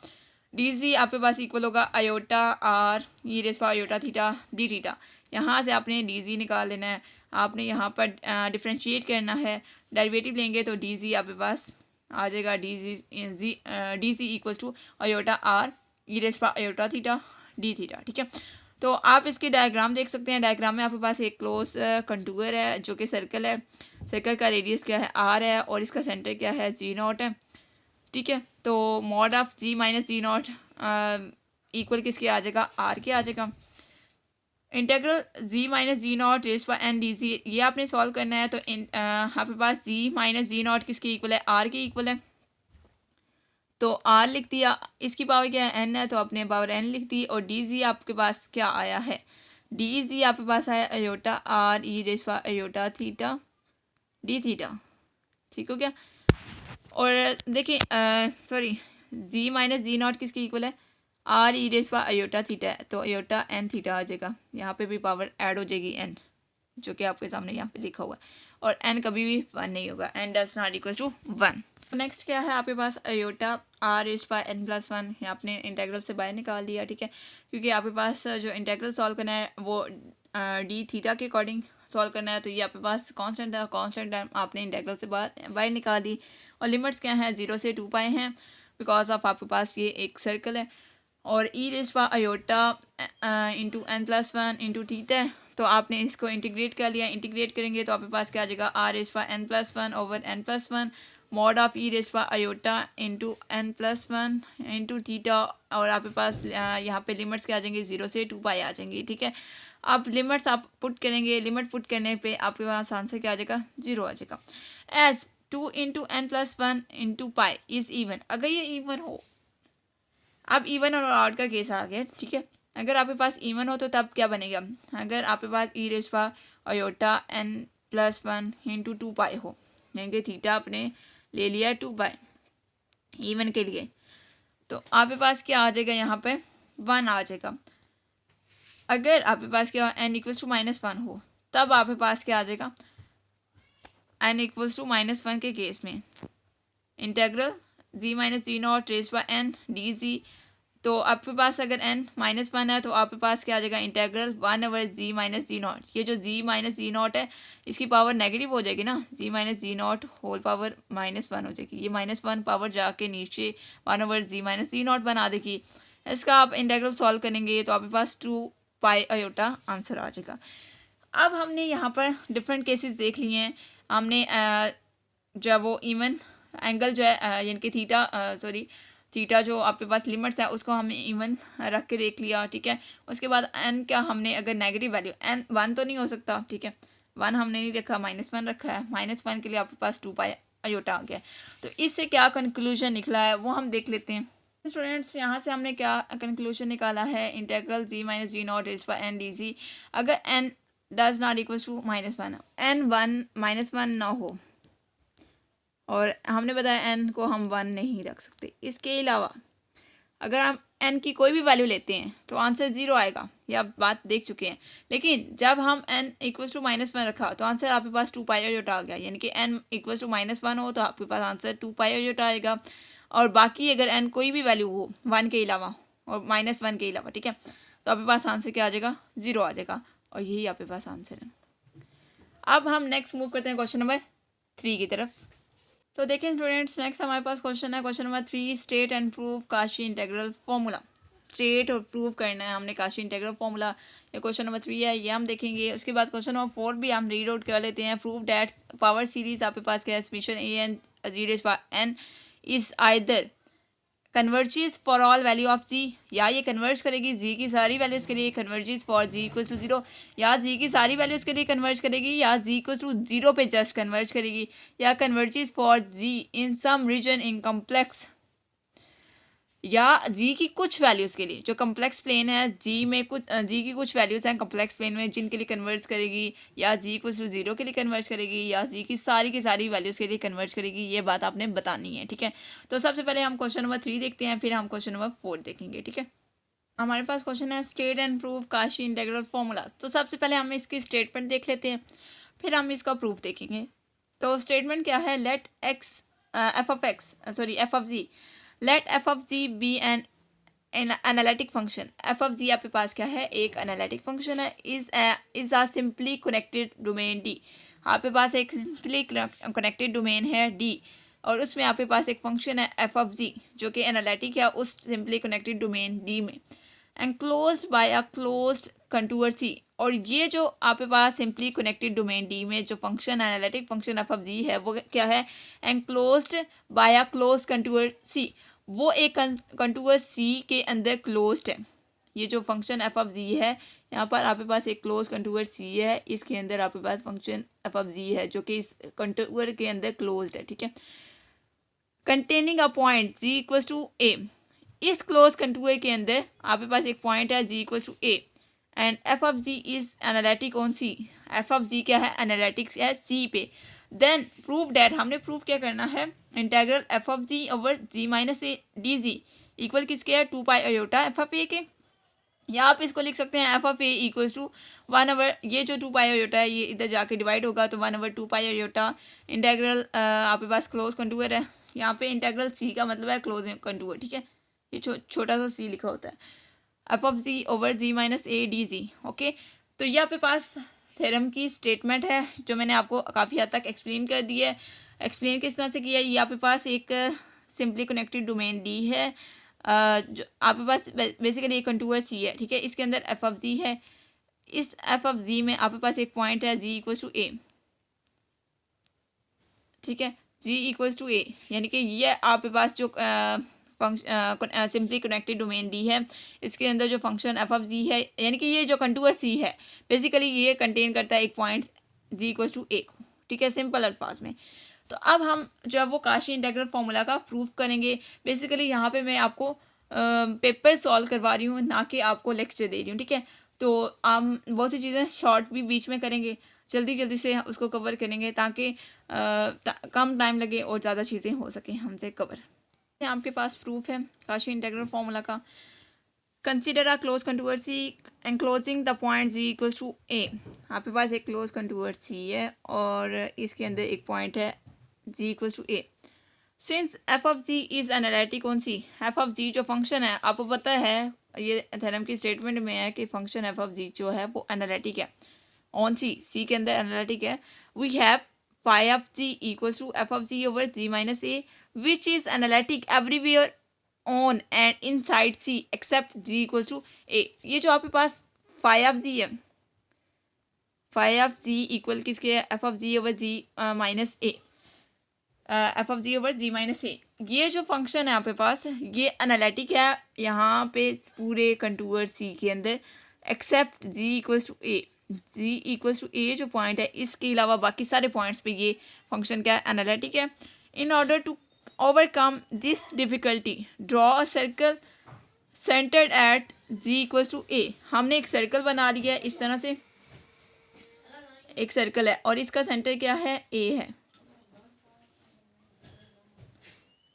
डी जी आपके पास इक्वल होगा iota r e raise by iota theta d theta. यहाँ से आपने डी जी निकाल लेना है, आपने यहाँ पर डिफ्रेंशिएट करना है, डेरिवेटिव लेंगे तो डी जी आपके पास आ जाएगा d z equals to iota r e raise by iota theta d theta, ठीक है। तो आप इसकी डायग्राम देख सकते हैं। डायग्राम में आपके पास एक क्लोज कंटूर है जो कि सर्कल है, सर्कल का रेडियस क्या है, आर है, और इसका सेंटर क्या है, जी नॉट है, ठीक है। तो mod of ji minus ji not equal किसके आ जाएगा, आर के आ जाएगा। Integral ji minus ji not raise by n d c, ये आपने सॉल्व करना है। तो आपके पास जी माइनस जी नॉट किसके इक्वल है, आर के इक्वल है, तो आर लिख दिया। इसकी पावर क्या है, एन है, तो आपने पावर एन लिख दी। और डी जी आपके पास क्या आया है, डी जी आपके पास आया iota r e raise by iota theta d theta, ठीक हो गया। और देखिए सॉरी, जी माइनस जी नॉट किसके इक्वल है, r e raise by iota theta है, तो अयोटा एन थीटा आ जाएगा। यहाँ पे भी पावर ऐड हो जाएगी एन, जो कि आपके सामने यहाँ पे लिखा हुआ है, और एन कभी भी 1 नहीं होगा, n does not equal to 1। Next क्या है आपके पास, iota r raise by n plus 1, ये आपने इंटेग्रल से बाहर निकाल दिया, ठीक है, क्योंकि आपके पास जो इंटेग्रल सॉल्व करना है वो डी थीटा के अकॉर्डिंग सॉल्व करना है। तो ये आपके पास कांस्टेंट था, कांस्टेंट आपने इंटेग्रल से बाहर निकाल दी, और लिमिट्स क्या हैं, 0 से 2 पाए हैं, बिकॉज ऑफ आपके पास ये एक सर्कल है। और e raise by iota into n plus 1 into theta है, तो आपने इसको इंटीग्रेट कर लिया। इंटीग्रेट करेंगे तो आपके पास क्या आ जाएगा, r raise by n plus 1 over n plus 1 mod of e raise by iota into n plus 1 into theta, और आपके पास यहाँ पे लिमिट्स क्या आ जाएंगे, 0 से 2 पाई आ जाएंगी, ठीक है। अब लिमिट्स आप पुट करेंगे, लिमिट पुट करने पे आपके पास आंसर क्या आ जाएगा, 0 आ जाएगा। As 2 into n plus 1 into pi is even, अगर ये इवन हो, अब इवन और ऑड का केस आ गया, ठीक है। अगर आपके पास इवन हो तो तब क्या बनेगा, अगर आपके पास e raise by iota n plus 1 into 2 pi हो, यानी कि थीटा आपने ले लिया 2 पाई इवन के लिए, तो आपके पास क्या आ जाएगा, यहाँ पे 1 आ जाएगा। अगर आपके पास क्या एन इक्वल्स टू -1 हो, तब आपके पास क्या आ जाएगा, एन इक्वल्स टू -1 के केस में integral ji minus ji not raise by n d z, तो आपके पास अगर n -1 है तो आपके पास क्या आ जाएगा, इंटेग्रल 1 ओवर जी माइनस जी नॉट। ये जो जी माइनस जी नॉट है इसकी पावर नेगेटिव हो जाएगी ना, जी माइनस जी नॉट होल पावर -1 हो जाएगी, ये -1 पावर जाके नीचे 1 ओवर जी माइनस जी नॉट बना देगी। इसका आप इंटेग्रल सॉल्व करेंगे तो आपके पास 2 पाई अयोटा आंसर आ जाएगा। अब हमने यहाँ पर डिफरेंट केसेस देख लिए हैं। हमने जब वो इवन एंगल जो है यानी कि थीटा जो आपके पास लिमिट्स है उसको हमने इवन रख के देख लिया, ठीक है। उसके बाद एन क्या हमने अगर नेगेटिव वैल्यू, एन 1 तो नहीं हो सकता, ठीक है, 1 हमने नहीं रखा, -1 रखा है, -1 के लिए आपके पास 2 पाई अयोटा आ गया। तो इससे क्या कंक्लूजन निकला है वो हम देख लेते हैं। स्टूडेंट्स, यहाँ से हमने क्या कंक्लूजन निकाला है, integral ji minus ji not raise by n d g, अगर n does not equal to -1, n 1 ना हो, और हमने बताया n को हम 1 नहीं रख सकते। इसके अलावा अगर हम n की कोई भी वैल्यू लेते हैं तो आंसर 0 आएगा, ये आप बात देख चुके हैं। लेकिन जब हम n इक्वल्स टू -1 रखा तो आंसर आपके पास 2 पाई अयोटा आ गया, यानी कि n इक्वल्स टू -1 हो तो आपके पास आंसर 2 पाई अयोटा आएगा। और बाकी अगर n कोई भी वैल्यू हो 1 के अलावा और -1 के अलावा, ठीक है, तो आपके पास आंसर क्या आ जाएगा, 0 आ जाएगा, और यही आपके पास आंसर है। अब हम नेक्स्ट मूव करते हैं क्वेश्चन नंबर 3 की तरफ। तो देखें स्टूडेंट्स, नेक्स्ट हमारे पास क्वेश्चन है question number 3, state and prove Kashi integral formula. State और प्रूव करना है हमने काशी इंटीग्रल फॉर्मूला। ये क्वेश्चन नंबर 3 है, ये हम देखेंगे। उसके बाद क्वेश्चन नंबर 4 भी हम रीड आउट कर लेते हैं। प्रूव डैट पावर सीरीज आपके पास क्या है, summation a n g raise power n is either converges for all value of g, या ये कन्वर्ज करेगी जी की सारी वैल्यूज़ के लिए, converges for z equals to 0, या जी की सारी वैल्यूज़ के लिए कन्वर्ज करेगी, या जी इक्वल्स टू 0 पे जस्ट कन्वर्ज करेगी, या converges for z in some region in complex, या जी की कुछ वैल्यूज़ के लिए, जो कम्प्लेक्स प्लेन है जी में कुछ जी की कुछ वैल्यूज़ हैं कम्प्लेक्स प्लेन में जिनके लिए कन्वर्ज करेगी, या जी इक्वल्स टू 0 के लिए कन्वर्ज करेगी, या जी की सारी वैल्यूज़ के लिए कन्वर्ज करेगी। ये बात आपने बतानी है, ठीक है। तो सबसे पहले हम क्वेश्चन नंबर 3 देखते हैं, फिर हम क्वेश्चन नंबर 4 देखेंगे, ठीक है। हमारे पास क्वेश्चन है state and prove Kashi integral formula. तो सबसे पहले हम इसकी स्टेटमेंट देख लेते हैं, फिर हम इसका प्रूफ देखेंगे। तो स्टेटमेंट क्या है, let x f of g, let f of g be an analytic function. F of g आपके पास क्या है, एक एनालिटिक फंक्शन है। Is a simply connected domain d, आपके पास एक सिंपली कनेक्टेड डोमेन है डी, और उसमें आपके पास एक फंक्शन है एफ ऑफ जी जो कि एनालिटिक है उस सिंपली कनेक्टेड डोमेन डी में, enclosed by a closed contour c. और ये जो आपके पास सिंपली कनेक्टेड डोमेन डी में जो function analytic function f of g है वो क्या है, enclosed by a close contour c, वो एक कंटूर सी के अंदर क्लोज्ड है। ये जो फंक्शन एफ ऑफ जी है, यहाँ पर आपके पास एक क्लोज कंटूर सी है, इसके अंदर आपके पास फंक्शन एफ ऑफ जी है जो कि इस कंटूर के अंदर क्लोज्ड है, ठीक है। Containing a point ji equal to a, इस क्लोज कंटूर के अंदर आपके पास एक पॉइंट है g equal to a, and f of g is analytic on c, f of g क्या है, एनालिटिक है सी पे। देन प्रूव डैट, हमने प्रूव क्या करना है, integral f of ji over ji minus a d ji equal किसके है, 2 pi iota f of a के, या आप इसको लिख सकते हैं f of a equals to 1/, ये जो 2 पाई आयोटा है ये इधर जाके डिवाइड होगा तो 1/2 पाई आयोटा इंटीग्रल आपके पास क्लोज कंटूर है, यहाँ पे इंटीग्रल सी का मतलब है क्लोज कंटूर, ठीक है। ये छोटा सा सी लिखा होता है, f of ji over ji minus a d z, okay. तो ये आपके पास थ्योरम की स्टेटमेंट है जो मैंने आपको काफ़ी हद तक एक्सप्लेन कर दी है। एक्सप्लेन किस तरह से किया है, ये आपके पास एक सिंपली कनेक्टेड डोमेन डी है, जो आपके पास बेसिकली एक कंटूर सी है, ठीक है। इसके अंदर एफ ऑफ जी है, इस एफ ऑफ जी में आपके पास एक पॉइंट है जी इक्वल्स टू ए, ठीक है, जी इक्वल्स टू ए, यानी कि ये आपके पास जो function simply connected domain D है, इसके अंदर जो फंक्शन एफ ऑफ जी है, यानी कि ये जो कंटूर सी है बेसिकली ये कंटेन करता है एक पॉइंट जी इक्वल्स टू ए को, ठीक है, सिंपल अल्फाज में। तो अब हम जो है वो काशी इंटीग्रल फार्मूला का प्रूफ करेंगे। बेसिकली यहाँ पे मैं आपको पेपर सॉल्व करवा रही हूँ, ना कि आपको लेक्चर दे रही हूँ, ठीक है। तो हम बहुत सी चीज़ें शॉर्ट भी बीच में करेंगे, जल्दी से उसको कवर करेंगे ताकि कम टाइम लगे और ज़्यादा चीज़ें हो सकें हमसे कवर। आपके पास प्रूफ है काशी इंटीग्रल फार्मूला का। Consider a close contour c enclosing the point g equals to a, आपके पास एक क्लोज कंटूर सी है और इसके अंदर एक पॉइंट है g equals to a. Since f of g is analytic on c, f of जी जो फंक्शन है आपको पता है ये थ्योरम की स्टेटमेंट में है कि फंक्शन एफ ऑफ जी जो है वो एनालिटिक है ऑन सी, सी के अंदर एनालिटिक है। We have phi of ji equals to f of ji over ji minus a which is analytic everywhere on and inside c except g equals to a. ये जो आपके पास फाई ऑफ जी है, phi of ji equal किसके है, f of ji over ji minus a, f of ji over ji minus a. ये जो function है आपके पास ये एनालिटिक है यहाँ पे पूरे कंटूर सी के अंदर except g equals to a, g equals to a जो पॉइंट है इसके अलावा बाकी सारे पॉइंट्स पे ये फंक्शन क्या है, एनालिटिक है। In order to overcome this difficulty draw a circle centered at g equals to a. हमने एक सर्कल बना लिया है, इस तरह से एक सर्कल है और इसका सेंटर क्या है, ए है,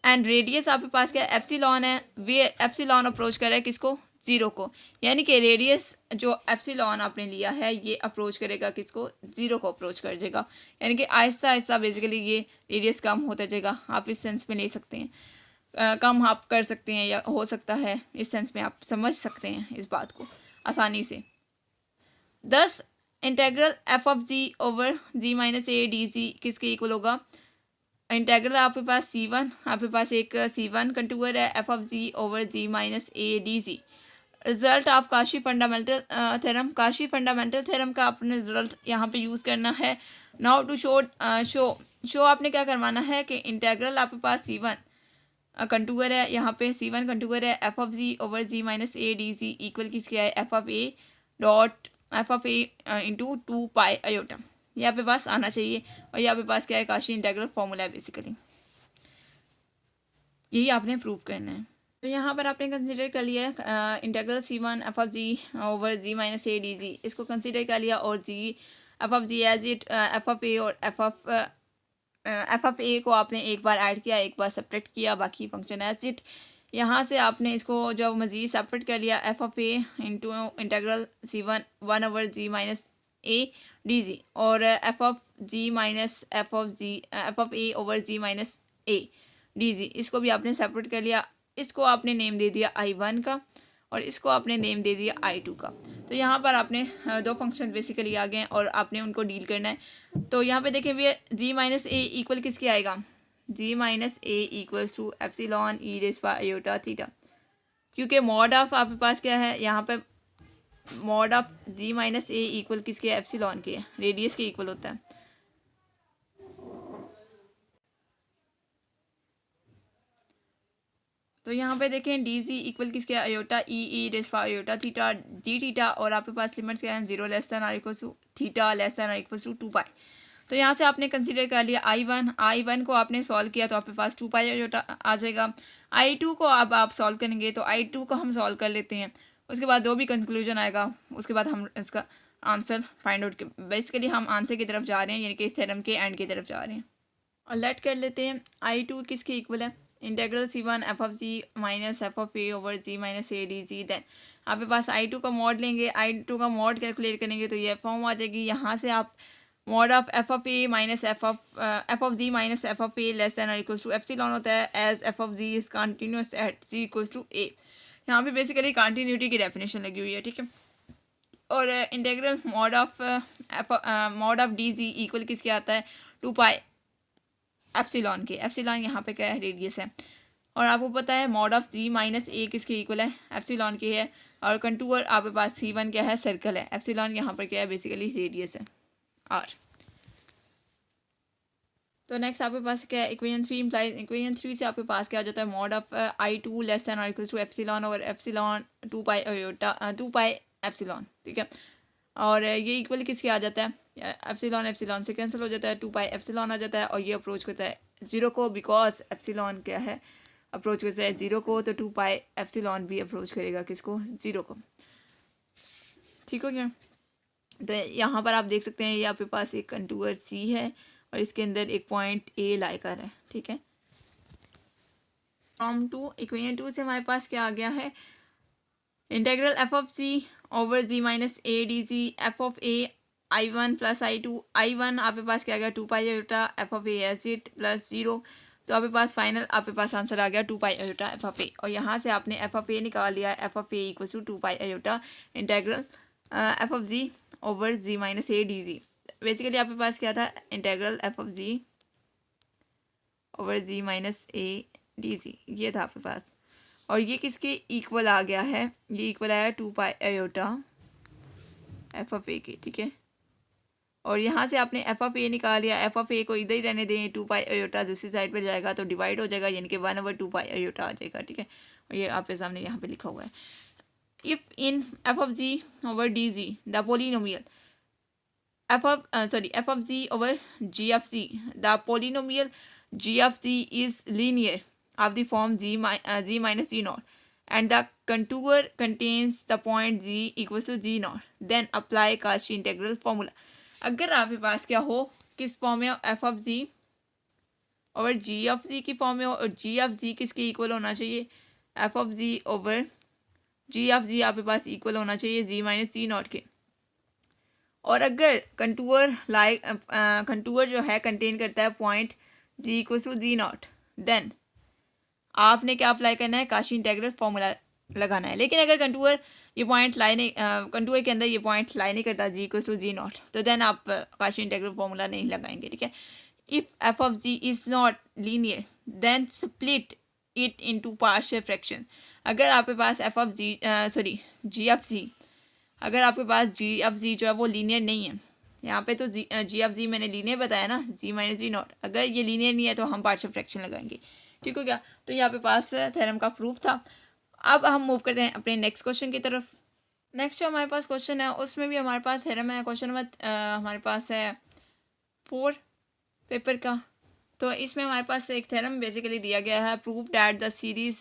एंड रेडियस आपके पास क्या है, एप्सिलॉन है। वे एप्सिलॉन अप्रोच कर रहा है किसको, जीरो को, यानी कि रेडियस जो एप्सिलॉन आपने लिया है ये अप्रोच करेगा किसको, जीरो को अप्रोच कर जाएगा, यानी कि आहिस्ता आहिस्ता बेसिकली ये रेडियस कम होता जाएगा। आप इस सेंस में ले सकते हैं, कम आप कर सकते हैं या हो सकता है, इस सेंस में आप समझ सकते हैं इस बात को आसानी से। 10 integral f of ji over ji minus a d c किसके इक्वल होगा, इंटेग्रल आपके पास C1, आपके पास एक C1 कंटूर है f of ji over ji minus a d z. Result of Cauchy fundamental theorem, Cauchy fundamental theorem का आपने result यहाँ पे यूज़ करना है। नाउ टू शो आपने क्या करवाना है कि इंटेग्रल आपके पास C1 कंटूर है, यहाँ पे C1 कंटूर है f of ji over ji minus a d ji equal किसके है f of a dot f of a into 2 pi iota. ये आपके पास आना चाहिए और ये आपके पास क्या है काशी इंटेग्रल फॉर्मूला है बेसिकली, यही आपने प्रूव करना है। तो यहाँ पर आपने कंसीडर कर लिया है integral C1 f of ji over ji minus a d g, इसको कंसीडर कर लिया, और g f of g as it f of a और एफ ऑफ ए को आपने एक बार ऐड किया, एक बार सेपरेट किया, बाकी फंक्शन एज इट। यहाँ से आपने इसको जब मज़ीद सेपरेट कर लिया f of a into integral C1 over ji minus a d g, और f of ji minus f of a over ji minus a d g, इसको भी आपने सेपरेट कर लिया। इसको आपने नेम दे दिया I1 का और इसको आपने नेम दे दिया I2 का। तो यहाँ पर आपने दो फंक्शन बेसिकली आ गए हैं और आपने उनको डील करना है। तो यहाँ पे देखें भैया जी माइनस ए इक्वल किसके आएगा, g minus a equals to epsilon e raise power iota theta, क्योंकि मॉड ऑफ आपके पास क्या है यहाँ पे, mod of ji minus a equal किसके एप्सिलॉन के, रेडियस के इक्वल होता है। तो यहाँ पे देखें डी जी इक्वल किसके iota e raise power iota theta d theta, और आपके पास लिमिट्स क्या हैं 0 less than r equal to theta less than r equal to 2 पाई। तो यहाँ से आपने कंसीडर कर लिया I1 को आपने सॉल्व किया तो आपके पास 2 पाई आयोटा आ जाएगा। I2 को अब आप सॉल्व करेंगे तो I2 को हम सॉल्व कर लेते हैं, उसके बाद जो भी कंक्लूजन आएगा उसके बाद हम इसका आंसर फाइंड आउट, बेसिकली हम आंसर की तरफ जा रहे हैं, यानी कि इस थ्योरम के एंड की तरफ जा रहे हैं। और लेट कर लेते हैं I2 किसके इक्वल है, integral C1 f of ji minus f of a over ji minus a d z. Then आपके पास I2 का मॉड लेंगे, I2 का मॉड कैलकुलेट करेंगे तो ये फॉर्म आ जाएगी। यहाँ से आप mod of f of a minus f of ji minus f of a less than और इक्वल्स टू एप्सिलॉन होता है as f of g is continuous at g equals to a. यहाँ पे बेसिकली कंटिन्यूटी की definition लगी हुई है, ठीक है। और integral mod of D G equal किसके आता है 2 पाई एप्सिलॉन के, एप्सिलॉन यहाँ पे क्या है रेडियस है, और आपको पता है मॉड ऑफ जी माइनस ए किसके इक्वल है एप्सिलॉन के है, और कंटूर आपके पास C1 क्या है सर्कल है, एप्सिलॉन यहाँ पर क्या है बेसिकली रेडियस है आर। तो नेक्स्ट आपके पास क्या है इक्वेशन 3 इम्प्लाइज, इक्वेशन 3 से आपके पास क्या आ जाता है mod of I2 less than और इक्वल टू एप्सिलॉन और epsilon 2 pi iota 2 pi epsilon, ठीक है। और ये इक्वल किसके आ जाता है, एप्सिलॉन एप्सिलॉन से कैंसिल हो जाता है, 2 पाई एप्सिलॉन आ जाता है, और ये अप्रोच करता है 0 को, बिकॉज एप्सिलॉन क्या है अप्रोच करता है 0 को, तो 2 पाई एप्सिलॉन भी अप्रोच करेगा किसको 0 को, ठीक हो गया। तो यहाँ पर आप देख सकते हैं ये आपके पास एक कंटूर C है और इसके अंदर एक पॉइंट A लाई कर है, ठीक है। फ्रॉम इक्वेशन 2 से हमारे पास क्या आ गया है integral f of C over ji minus a d z f of a I1 plus I2, I1 आपके पास क्या आ गया 2 pi iota f of a as it plus 0, तो आपके पास फाइनल आपके पास आंसर आ गया 2 pi iota f of a, और यहाँ से आपने एफ ऑफ ए निकाल लिया, f of a equal to 2 pi iota integral f of ji over ji minus a d z. Basically आपके पास क्या था integral f of ji over ji minus a d z, ये था आपके पास, और ये किसके इक्वल आ गया है, ये इक्वल आया 2 pi iota f of a के, ठीक है। और यहाँ से आपने एफ ऑफ ए निकाल लिया, एफ ऑफ ए को इधर ही रहने दें, 2 पाई आयोटा दूसरी साइड पर जाएगा तो डिवाइड हो जाएगा, यानी कि 1/2 पाई आयोटा आ जाएगा, ठीक है। और ये आपके सामने यहाँ पे लिखा हुआ है if in f of g over dg the polynomial f of g over g of c, the polynomial g of g is linear of the form g minus g naught and the contour contains the point g equals to g naught, then apply Cauchy integral formula। अगर आपके पास क्या हो किस form में f of g और g of g की form में हो, और g of g किसके इक्वल होना चाहिए f of g over g of g आपके पास इक्वल होना चाहिए जी माइनस जी नॉट के, और अगर कंटूर जो है कंटेन करता है point ji equal to ji nought, then आपने क्या अप्लाई करना है काशी इंटेग्रल फॉर्मूला लगाना है। लेकिन अगर कंटूर ये पॉइंट लाई नहीं, कंटूर के अंदर ये पॉइंट लाई नहीं करता g equal to ji not, तो देन आप काशी इंटेग्रल फॉर्मूला नहीं लगाएंगे, ठीक है। If f of g is not linear then split it into partial fraction. अगर आपके पास f of g g of g, अगर आपके पास जी ऑफ जी जो है वो लीनियर नहीं है, यहाँ पे तो जी ऑफ जी मैंने लीनियर बताया ना, जी माइनस जी नॉट, अगर ये लीनियर नहीं है तो हम पार्शियल फ्रैक्शन लगाएंगे। ठीक हो गया, तो यहाँ पे पास थ्योरम का प्रूफ था। अब हम मूव करते हैं अपने नेक्स्ट क्वेश्चन की तरफ। नेक्स्ट जो हमारे पास क्वेश्चन है उसमें भी हमारे पास थ्योरम है। क्वेश्चन नंबर हमारे पास है 4 पेपर का। तो इसमें हमारे पास एक थ्योरम बेसिकली दिया गया है, prove that the series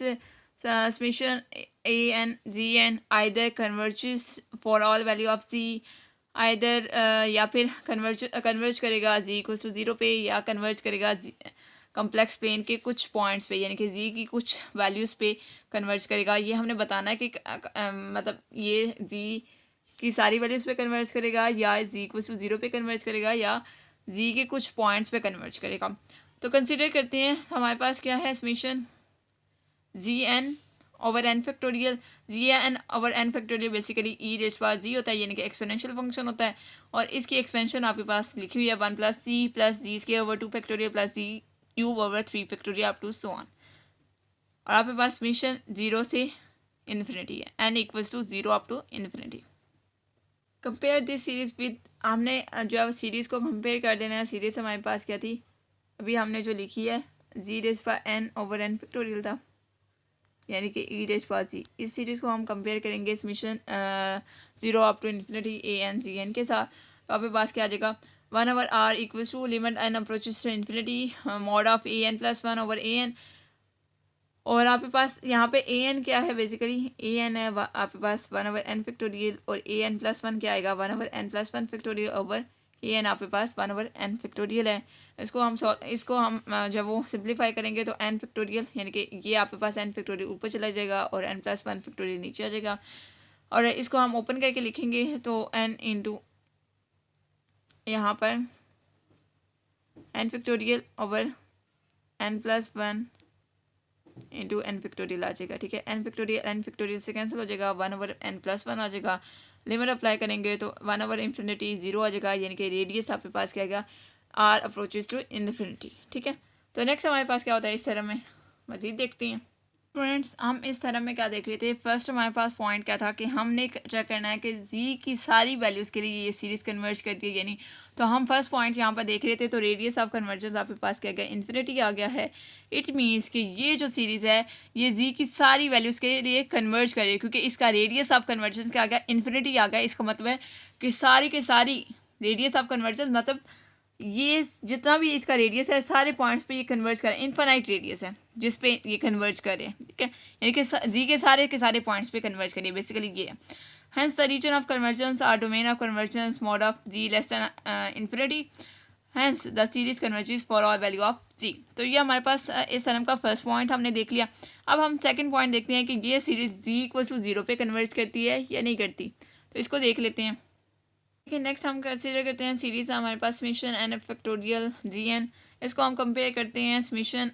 summation a n z n either converges for all value of z, either या फिर कन्वर्ज करेगा जी को 0 पे, या कन्वर्ज करेगा कम्प्लेक्स प्लेन के कुछ पॉइंट्स पे, यानी कि जी की कुछ वैल्यूज़ पे कन्वर्ज करेगा। ये हमने बताना है कि मतलब ये जी की सारी वैल्यूज़ पे कन्वर्ज करेगा, या जी को 0 पे कन्वर्ज करेगा, या जी के कुछ पॉइंट्स पे कन्वर्ज करेगा। तो कंसिडर करते हैं हमारे पास क्या है, summation g n over n factorial. जी n over n factorial basically e raise power g होता है, यानी कि एक्सपोनेंशियल फंक्शन होता है, और इसकी एक्सपेंशन आपके पास लिखी हुई है 1 plus ji square over 2 factorial plus z cube over 3 factorial up to so on. और आपके पास समेशन 0 से इन्फिनिटी है, n equals to 0 up to infinity. Compare this series with, हमने जो है सीरीज़ को कंपेयर कर देना है। सीरीज़ हमारे पास क्या थी, अभी हमने जो लिखी है g raise power n over n factorial था, यानी कि ई रेज़ पावर जी। इस सीरीज़ को हम कंपेयर करेंगे summation 0 up to infinity a n z n के साथ। तो आपके पास क्या आ जाएगा, 1 over r equals to limit n approaches to infinity mod of a n plus 1 over a n. और आपके पास यहाँ पे ए एन क्या है, बेसिकली ए एन है आपके पास 1 ओवर एन फैक्टोरियल, और ए एन प्लस 1 क्या आएगा, 1 over n plus 1 factorial over a n आपके पास 1 ओवर एन फैक्टोरियल है। इसको हम जब वो सिंप्लीफाई करेंगे तो एन फैक्टोरियल, यानी कि ये आपके पास एन फैक्टोरियल ऊपर चला जाएगा और एन प्लस 1 फैक्टोरियल नीचे आ जाएगा। और इसको हम ओपन करके लिखेंगे तो एन इंटू यहाँ पर n factorial over n plus 1 into n factorial आ जाएगा। ठीक है, एन फैक्टोरियल से कैंसिल हो जाएगा, 1 ओवर एन प्लस 1 आ जाएगा। लिमिट अप्लाई करेंगे तो 1 ओवर इन्फिनिटी 0 आ जाएगा, यानी कि रेडियस आपके पास क्या आएगा, आर अप्रोचेस टू इन्फिनिटी। ठीक है, तो नेक्स्ट हमारे पास क्या होता है इस तरह में, मज़ीद देखते हैं। स्टूडेंट्स, हम इस तरह में क्या देख रहे थे, फर्स्ट हमारे पास पॉइंट क्या था कि हमने चेक करना है कि जी की सारी वैल्यूज़ के लिए ये सीरीज़ कन्वर्ज करती है, यानी तो हम फर्स्ट पॉइंट यहाँ पर देख रहे थे, तो रेडियस ऑफ कन्वर्जेंस आपके पास क्या गया, इन्फिनिटी आ गया है। इट मीन्स कि ये जो सीरीज़ है ये जी की सारी वैल्यूज़ के लिए कन्वर्ज करे, क्योंकि इसका रेडियस ऑफ कन्वर्जेंस क्या आ गया, इन्फिनिटी आ गया। इसका मतलब है कि सारी के सारी रेडियस ऑफ कन्वर्जेंस, मतलब ये जितना भी इसका रेडियस है सारे पॉइंट्स पे ये कन्वर्ज करें, इनफाइनाइट रेडियस है जिस पे ये कन्वर्ज करें। ठीक है, यानी कि जी के सारे पॉइंट्स पे कन्वर्ज करिए, बेसिकली ये है। Hence the region of convergence or domain of convergence mod of g less than infinity, hence the series converges for all value of g. तो ये हमारे पास इस टर्म का फर्स्ट पॉइंट हमने देख लिया। अब हम सेकंड पॉइंट देखते हैं कि ये सीरीज जी इक्वल टू 0 पे कन्वर्ज करती है या नहीं करती, तो इसको देख लेते हैं। ठीक है, नेक्स्ट हम कंसीडर करते हैं सीरीज हमारे पास समेशन एन फैक्टोरियल जी एन। इसको हम कंपेयर करते हैं summation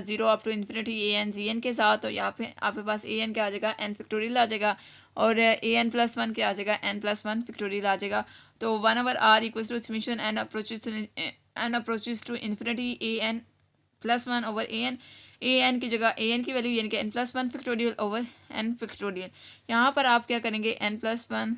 0 up to infinity a n z n के साथ। तो यहाँ पे आपके पास ए एन क्या आ जाएगा, एन फैक्टोरियल आ जाएगा, और ए एन प्लस 1 क्या आ जाएगा, एन प्लस 1 फैक्टोरियल आ जाएगा। तो 1 over r equals to summation n approaches to infinity a n plus 1 over a n की जगह ए एन की वैल्यू यानी कि n plus 1 factorial over n factorial. यहाँ पर आप क्या करेंगे, n plus 1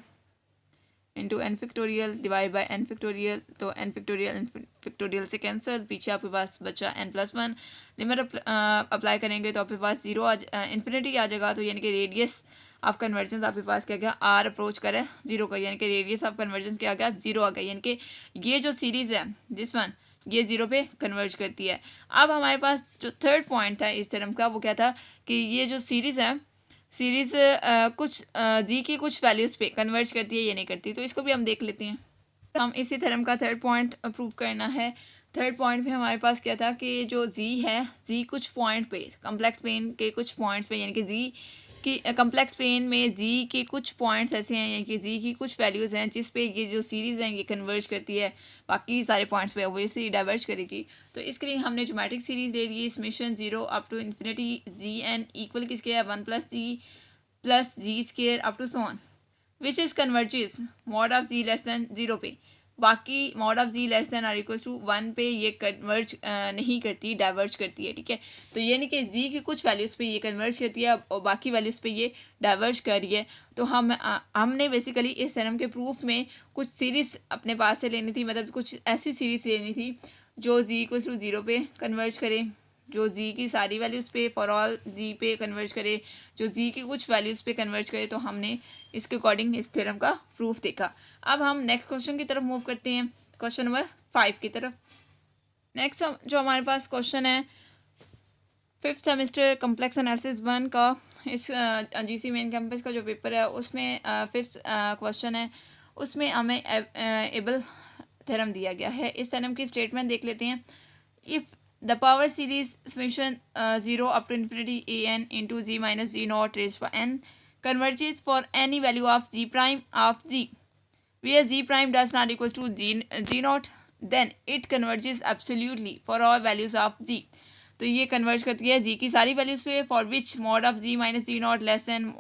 into n factorial divide by n factorial. तो एन फैक्टोरियल से कैंसिल, पीछे आपके पास बचा एन प्लस 1। लिमिट अप्लाई करेंगे तो आपके पास 0 इन्फिनिटी आ जाएगा। तो यानी कि रेडियस ऑफ कन्वर्जेंस आपके पास क्या गया, आर अप्रोच करे 0 का, यानी कि रेडियस ऑफ कन्वर्जेंस क्या गया, 0 आ गया। यानी कि ये जो सीरीज़ है दिस वन ये 0 पे कन्वर्ज करती है। अब हमारे पास जो थर्ड पॉइंट था इस थ्योरम का वो क्या था कि ये जो सीरीज़ है कुछ जी की कुछ वैल्यूज़ पे कन्वर्ज करती है या नहीं करती, तो इसको भी हम देख लेते हैं। हम इसी थ्योरम का थर्ड पॉइंट प्रूव करना है। थर्ड पॉइंट पे हमारे पास क्या था कि जो जी है, जी कुछ पॉइंट पे कम्प्लेक्स प्लेन के कुछ पॉइंट्स पे, यानी कि जी की कम्प्लेक्स प्लेन में जी के कुछ पॉइंट्स ऐसे हैं, यानी कि जी की कुछ वैल्यूज़ हैं जिस पे ये जो सीरीज़ है ये कन्वर्ज करती है, बाकी सारे पॉइंट्स पे ऑब्वियसली डाइवर्ज करेगी। तो इसके लिए हमने ज्योमेट्रिक सीरीज़ ले ली, summation 0 up to infinity g n equal किसके है, 1 plus ji square up to so on which is converges mod of g less than 0 पे। बाकी mod of g less than r equal to 1 पे ये converge नहीं करती, diverge करती है, ठीक है। तो ये नहीं कि जी की कुछ वैल्यूज़ पे ये कन्वर्ज करती है और बाकी वैल्यूज़ पे ये डाइवर्ज कर रही है। तो हमने बेसिकली इस थ्योरम के प्रूफ में कुछ सीरीज़ अपने पास से लेनी थी, मतलब कुछ ऐसी सीरीज़ लेनी थी जो जी इक्वल टू 0 पे कन्वर्ज करे, जो जी की सारी वैल्यूज़ पे फॉर ऑल जी पे कन्वर्ज करे, जो जी की कुछ वैल्यूज़ पे कन्वर्ज करे। तो हमने इसके अकॉर्डिंग इस थ्योरम का प्रूफ देखा। अब हम नेक्स्ट क्वेश्चन की तरफ मूव करते हैं, क्वेश्चन नंबर 5 की तरफ। नेक्स्ट जो हमारे पास क्वेश्चन है 5th सेमेस्टर कॉम्प्लेक्स एनालिसिस 1 का, इस जीसी मेन कैंपस का जो पेपर है उसमें 5th क्वेश्चन है, उसमें हमें एबल थ्योरम दिया गया है। इस थ्योरम की स्टेटमेंट देख लेते हैं। If the power series summation 0 up to infinity an into z minus z naught raised by n converges for any value of z prime of z where z prime does not equals to g naught, then it converges absolutely for all values of z। तो ये converge करती है जी की सारी values पे for which mod of ji minus ji nought less than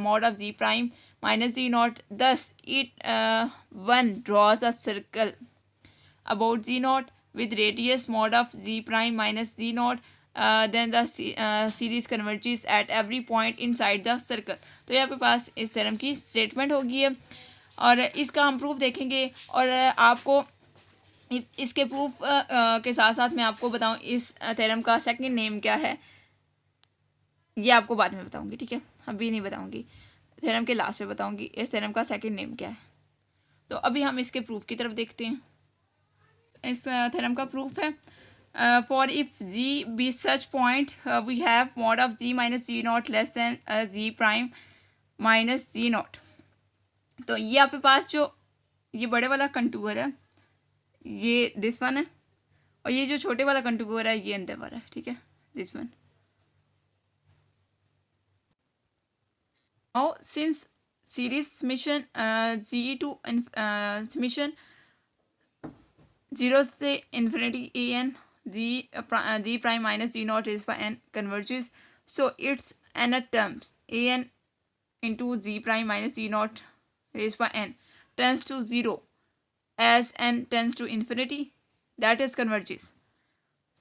mod of z prime minus ji nought, thus it one draws a circle about z nought with radius mod of z prime minus z naught, then the series converges at every point inside the circle। तो यहाँ पे पास इस theorem की statement होगी है और इसका हम प्रूफ देखेंगे। और आपको इसके प्रूफ के साथ साथ मैं आपको बताऊँ इस थ्योरम का सेकंड नेम क्या है, ये आपको बाद में बताऊँगी, ठीक है, अभी नहीं बताऊँगी, थ्योरम के लास्ट में बताऊँगी इस थ्योरम का सेकंड नेम क्या है। तो अभी हम इसके प्रूफ की तरफ देखते हैं। इस थ्योरम का प्रूफ है for if z be such point we have mod of ji minus ji nought less than z prime minus ji not. तो ये आपके पास जो ये बड़े वाला कंटूर है ये दिस वन है और ये जो छोटे वाला कंटूर है ये अंदर वाला है, ठीक है, this one. Now since series summation z to summation 0 से infinity an g prime minus g naught raised by n converges, so its nth terms an into g prime minus g naught raised by n tends to 0 as n tends to infinity, that is converges।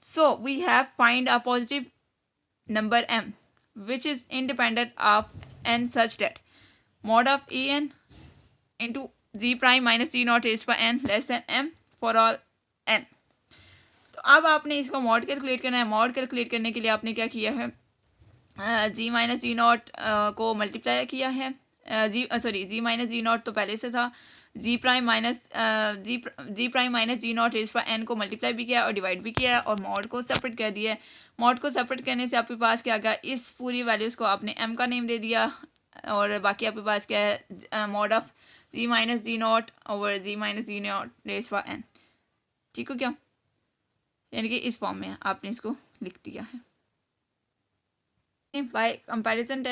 So we have find a positive number m which is independent of n such that mod of an into g prime minus g naught raised by n less than m for all n। तो अब आपने इसको mod calculate करना है। Mod calculate करने के लिए आपने क्या किया है, जी माइनस जी नॉट को मल्टीप्लाई किया है, जी माइनस जी नॉट तो पहले से था, g prime minus ji not raise by n को मल्टीप्लाई भी किया और डिवाइड भी किया और मॉड को सेपरेट कर दिया है। मॉड को सेपरेट करने से आपके पास क्या आ गया, इस पूरी वैल्यूज़ को आपने m का नेम दे दिया और बाकी आपके पास क्या है, mod of ji minus ji nought over ji minus ji not raise by n, ठीक हो क्या, यानी कि इस फॉर्म में आपने इसको लिख दिया है। बाय कंपैरिजन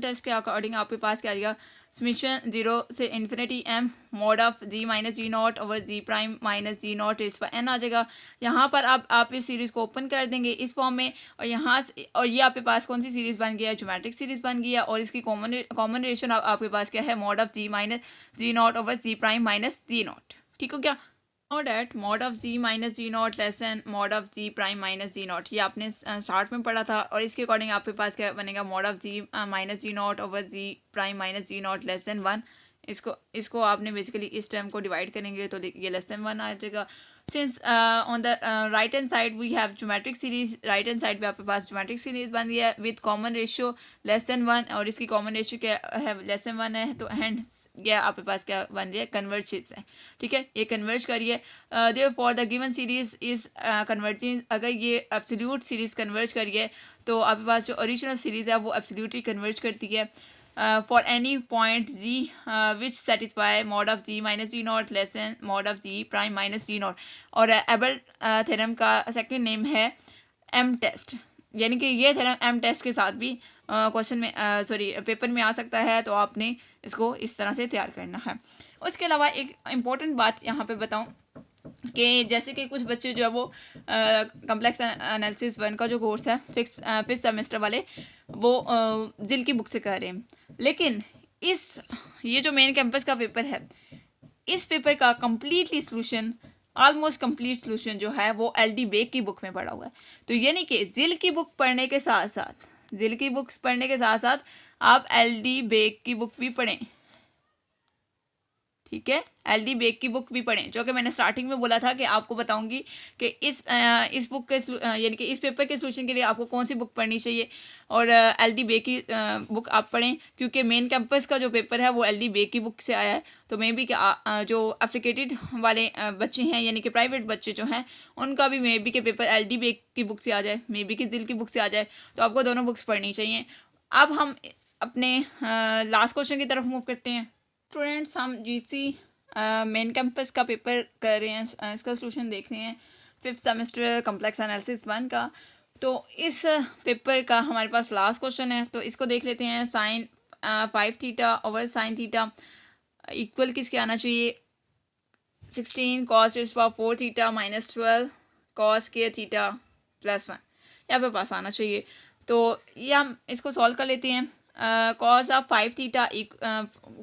टेस्ट के अकॉर्डिंग आपके पास क्या आएगा, समेशन 0 से infinity m mod of ji minus ji nought over z prime minus ji not raise by n आ जाएगा। यहाँ पर आप इस सीरीज़ को ओपन कर देंगे इस फॉर्म में और यहाँ से और ये आपके पास कौन सी सीरीज़ बन गया है, ज्योमेट्रिक सीरीज़ बन गई है और इसकी कॉमन रिलेशन आपके पास क्या है, mod of ji minus ji nought over z prime minus ji nought, ठीक हो क्या। Note at mod of ji minus ji nought less than mod of z prime minus ji nought, ये आपने start में पढ़ा था और इसके अकॉर्डिंग आपके पास क्या बनेगा, mod of ji minus ji nought over z prime minus ji nought less than 1। इसको आपने बेसिकली इस टर्म को डिवाइड करेंगे तो ये लेस देन 1 आ जाएगा। Since on the right hand side we have geometric series, right hand side पे आपके पास ज्योमेट्रिक सीरीज बन गई है with common ratio less than 1 और इसकी कॉमन रेशियो क्या है, लेस देन 1 है, तो हैंड्स क्या आपके पास क्या बन गया, कन्वर्जेंस है, ठीक है, ये कन्वर्ज करिए। Therefore the given series is converging, अगर ये एब्सोल्यूट सीरीज कन्वर्ज करिए तो आपके पास जो ओरिजिनल सीरीज है वो एब्सोल्यूटली कन्वर्ज करती है for any point z which satisfy mod of g minus g naught less than mod of g prime minus g naught। और एबल थ्योरम का सेकंड नेम है m टेस्ट, यानी कि ये थ्योरम m टेस्ट के साथ भी क्वेश्चन में पेपर में आ सकता है, तो आपने इसको इस तरह से तैयार करना है। उसके अलावा एक इम्पोर्टेंट बात यहाँ पे बताऊँ कि जैसे कि कुछ बच्चे जो है वो कॉम्प्लेक्स एनालिसिस 1 का जो कोर्स है फिफ्थ सेमेस्टर वाले वो जिल की बुक से कर रहे हैं, लेकिन ये जो मेन कैंपस का पेपर है इस पेपर का completely solution, almost complete solution जो है वो LD बेग की बुक में पड़ा हुआ है। तो यानी कि जिल की बुक पढ़ने के साथ साथ, जिल की बुक्स पढ़ने के साथ साथ आप LD बेग की बुक भी पढ़ें, ठीक है। LD बेग की बुक भी पढ़ें, जो कि मैंने स्टार्टिंग में बोला था कि आपको बताऊंगी कि इस बुक के यानी कि इस पेपर के सोल्यूशन के लिए आपको कौन सी बुक पढ़नी चाहिए, और LD बेग की बुक आप पढ़ें, क्योंकि मेन कैंपस का जो पेपर है वो LD बेग की बुक से आया है। तो मे बी कि जो एप्लीकेटेड वाले बच्चे हैं, यानी कि प्राइवेट बच्चे जो हैं, उनका भी मे बी के पेपर LD बेग की बुक से आ जाए, मे बी कि दिल की बुक से आ जाए। तो आपको दोनों बुक्स पढ़नी चाहिए। अब हम अपने लास्ट क्वेश्चन की तरफ मूव करते हैं। स्टूडेंट्स, हम GC मेन कैंपस का पेपर कर रहे हैं, इसका सोल्यूशन देख रहे हैं, 5th सेमेस्टर कॉम्प्लेक्स एनालिसिस 1 का। तो इस पेपर का हमारे पास लास्ट क्वेश्चन है, तो इसको देख लेते हैं। Sine 5 theta over sine theta equal किसके आना चाहिए, 16 cos raised to power 4 theta minus 12 cos के थीटा प्लस 1 यहाँ पे पास आना चाहिए। तो ये हम इसको सॉल्व कर लेते हैं। Cos of 5 theta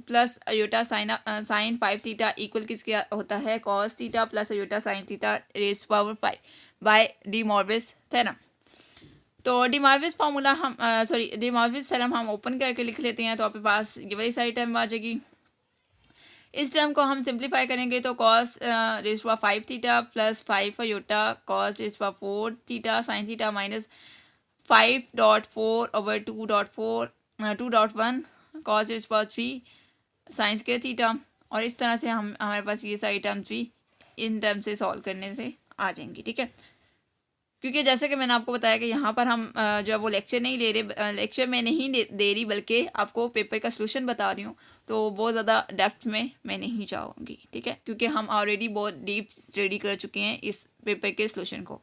plus iota sine 5 theta equal किसके होता है, cos theta plus iota sine theta raise power 5 by de Moivre's theorem. तो डी मॉर्विस फार्मूला हम डी मॉर्विस थ्योरम हम ओपन करके लिख लेते हैं। तो आपके पास ये वही सारी टर्म आ जाएगी। इस टर्म को हम सिंप्लीफाई करेंगे तो cos raise power 5 theta plus 5 iota cos raise power 4 theta sine theta minus 5.4 over 2.1 cos raise power 3 sines के थीटा। और इस तरह से हमारे पास ये सारी टर्म्स भी इन टर्म से सॉल्व करने से आ जाएंगी, ठीक है। क्योंकि जैसे कि मैंने आपको बताया कि यहाँ पर हम जो है वो लेक्चर नहीं ले रहे, लेक्चर में नहीं दे रही, बल्कि आपको पेपर का सोल्यूशन बता रही हूँ। तो बहुत ज़्यादा डेप्थ में मैं नहीं जाऊँगी, ठीक है, क्योंकि हम ऑलरेडी बहुत डीप स्टडी कर चुके हैं इस पेपर के सोल्यूशन को।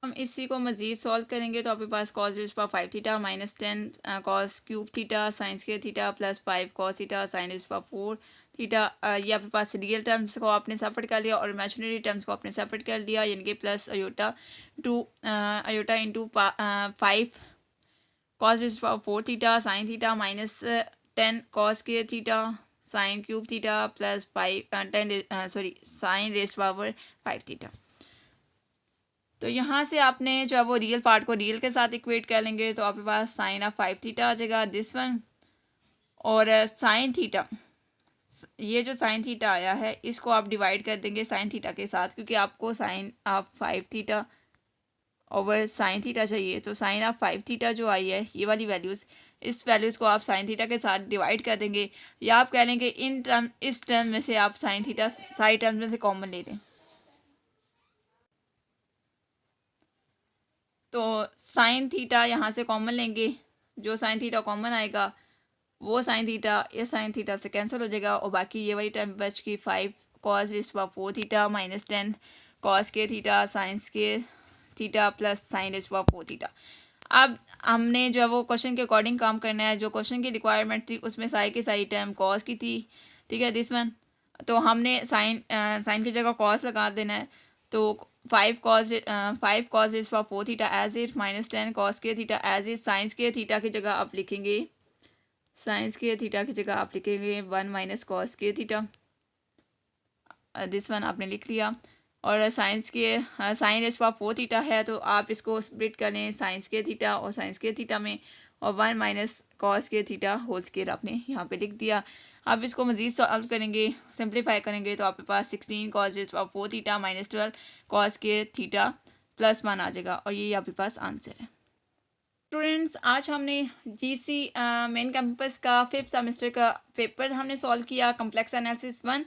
हम इसी को मज़ीद सॉल्व करेंगे तो आपके पास cos raise power 5 theta minus 10 cos cube theta sines के theta plus 5 cos theta sine raise power 4 theta. ये आपके पास रियल टर्म्स को आपने सेपरेट कर लिया और इमेजिनरी टर्म्स को आपने सेपरेट कर लिया, यानी कि plus iota into 5 cos raise power 4 theta sine theta minus 10 cos के theta sine cube theta plus 5 sine raise power 5 theta. तो यहाँ से आपने जो है वो रियल पार्ट को रियल के साथ इक्वेट कर लेंगे तो आपके पास साइन ऑफ 5 थीटा आ जाएगा, दिस वन। और साइन थीटा, ये जो साइन थीटा आया है इसको आप डिवाइड कर देंगे साइन थीटा के साथ, क्योंकि आपको sine of 5 theta over sine theta चाहिए। तो साइन ऑफ 5 थीटा जो आई है, ये वाली वैल्यूज़, इस वैल्यूज़ को आप साइन थीटा के साथ डिवाइड कर देंगे, या आप कह लेंगे इस टर्म में से आप साइन थीटा सारी टर्म में से कॉमन ले लें। तो साइन थीटा यहाँ से कॉमन लेंगे, जो साइन थीटा कॉमन आएगा वो साइन थीटा इस साइन थीटा से कैंसिल हो जाएगा, और बाकी ये वाली टर्म बच की 5 cos raise power 4 theta minus 10 cos के थीटा साइंस के theta plus sign raise power 4 theta. अब हमने जो है वो क्वेश्चन के अकॉर्डिंग काम करना है। जो क्वेश्चन की रिक्वायरमेंट थी उसमें सारी की सारी टर्म कॉस की थी, ठीक है, दिस वन। तो हमने साइन की जगह कॉस लगा देना है। तो 5 cos raise power 4 theta as it minus 10 cos के थीटा एज इट साइंस के थीटा की जगह आप लिखेंगे, साइंस के थीटा की जगह आप लिखेंगे 1 माइनस कॉस के थीटा, दिस वन आपने लिख लिया। और साइंस के साइन रेज़ पावर 4 थीटा है तो आप इसको स्प्लिट कर लें साइंस के थीटा और साइंस के थीटा में, और 1 माइनस कॉस के थीटा होल स्क्वायर आपने यहाँ पे लिख दिया। अब इसको मज़ीद सॉल्व करेंगे, सिंप्लीफाई करेंगे तो आपके पास 16 cos raise power 4 theta minus 12 cos के थीटा प्लस 1 आ जाएगा, और ये आपके पास आंसर है। स्टूडेंट्स, आज हमने GC मेन कैंपस का 5th सेमेस्टर का पेपर हमने सॉल्व किया, कॉम्प्लेक्स एनालिसिस 1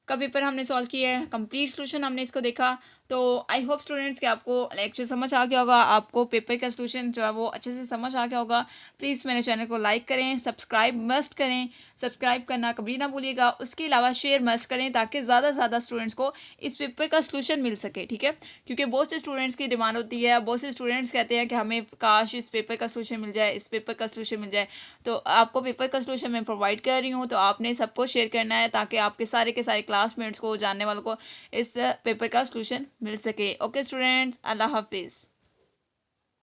का पेपर हमने सॉल्व किया है, कंप्लीट सोल्यूशन हमने इसको देखा। तो आई होप स्टूडेंट्स कि आपको लेक्चर समझ आ गया होगा, आपको पेपर का सोल्यूशन जो है वो अच्छे से समझ आ गया होगा। प्लीज़ मेरे चैनल को लाइक करें, सब्सक्राइब मस्ट करें, सब्सक्राइब करना कभी ना भूलिएगा। उसके अलावा शेयर मस्ट करें ताकि ज़्यादा से ज़्यादा स्टूडेंट्स को इस पेपर का सोल्यूशन मिल सके, ठीक है। क्योंकि बहुत से स्टूडेंट्स की डिमांड होती है, बहुत से स्टूडेंट्स कहते हैं कि हमें काश इस पेपर का सोल्यूशन मिल जाए, इस पेपर का सोल्यूशन मिल जाए। तो आपको पेपर का सोल्यूशन मैं प्रोवाइड कर रही हूँ, तो आपने सबको शेयर करना है ताकि आपके सारे के सारे क्लासमेट्स को, जानने वालों को इस पेपर का सोल्यूशन मिल सके। ओके स्टूडेंट्स, अल्लाह हाफिज़।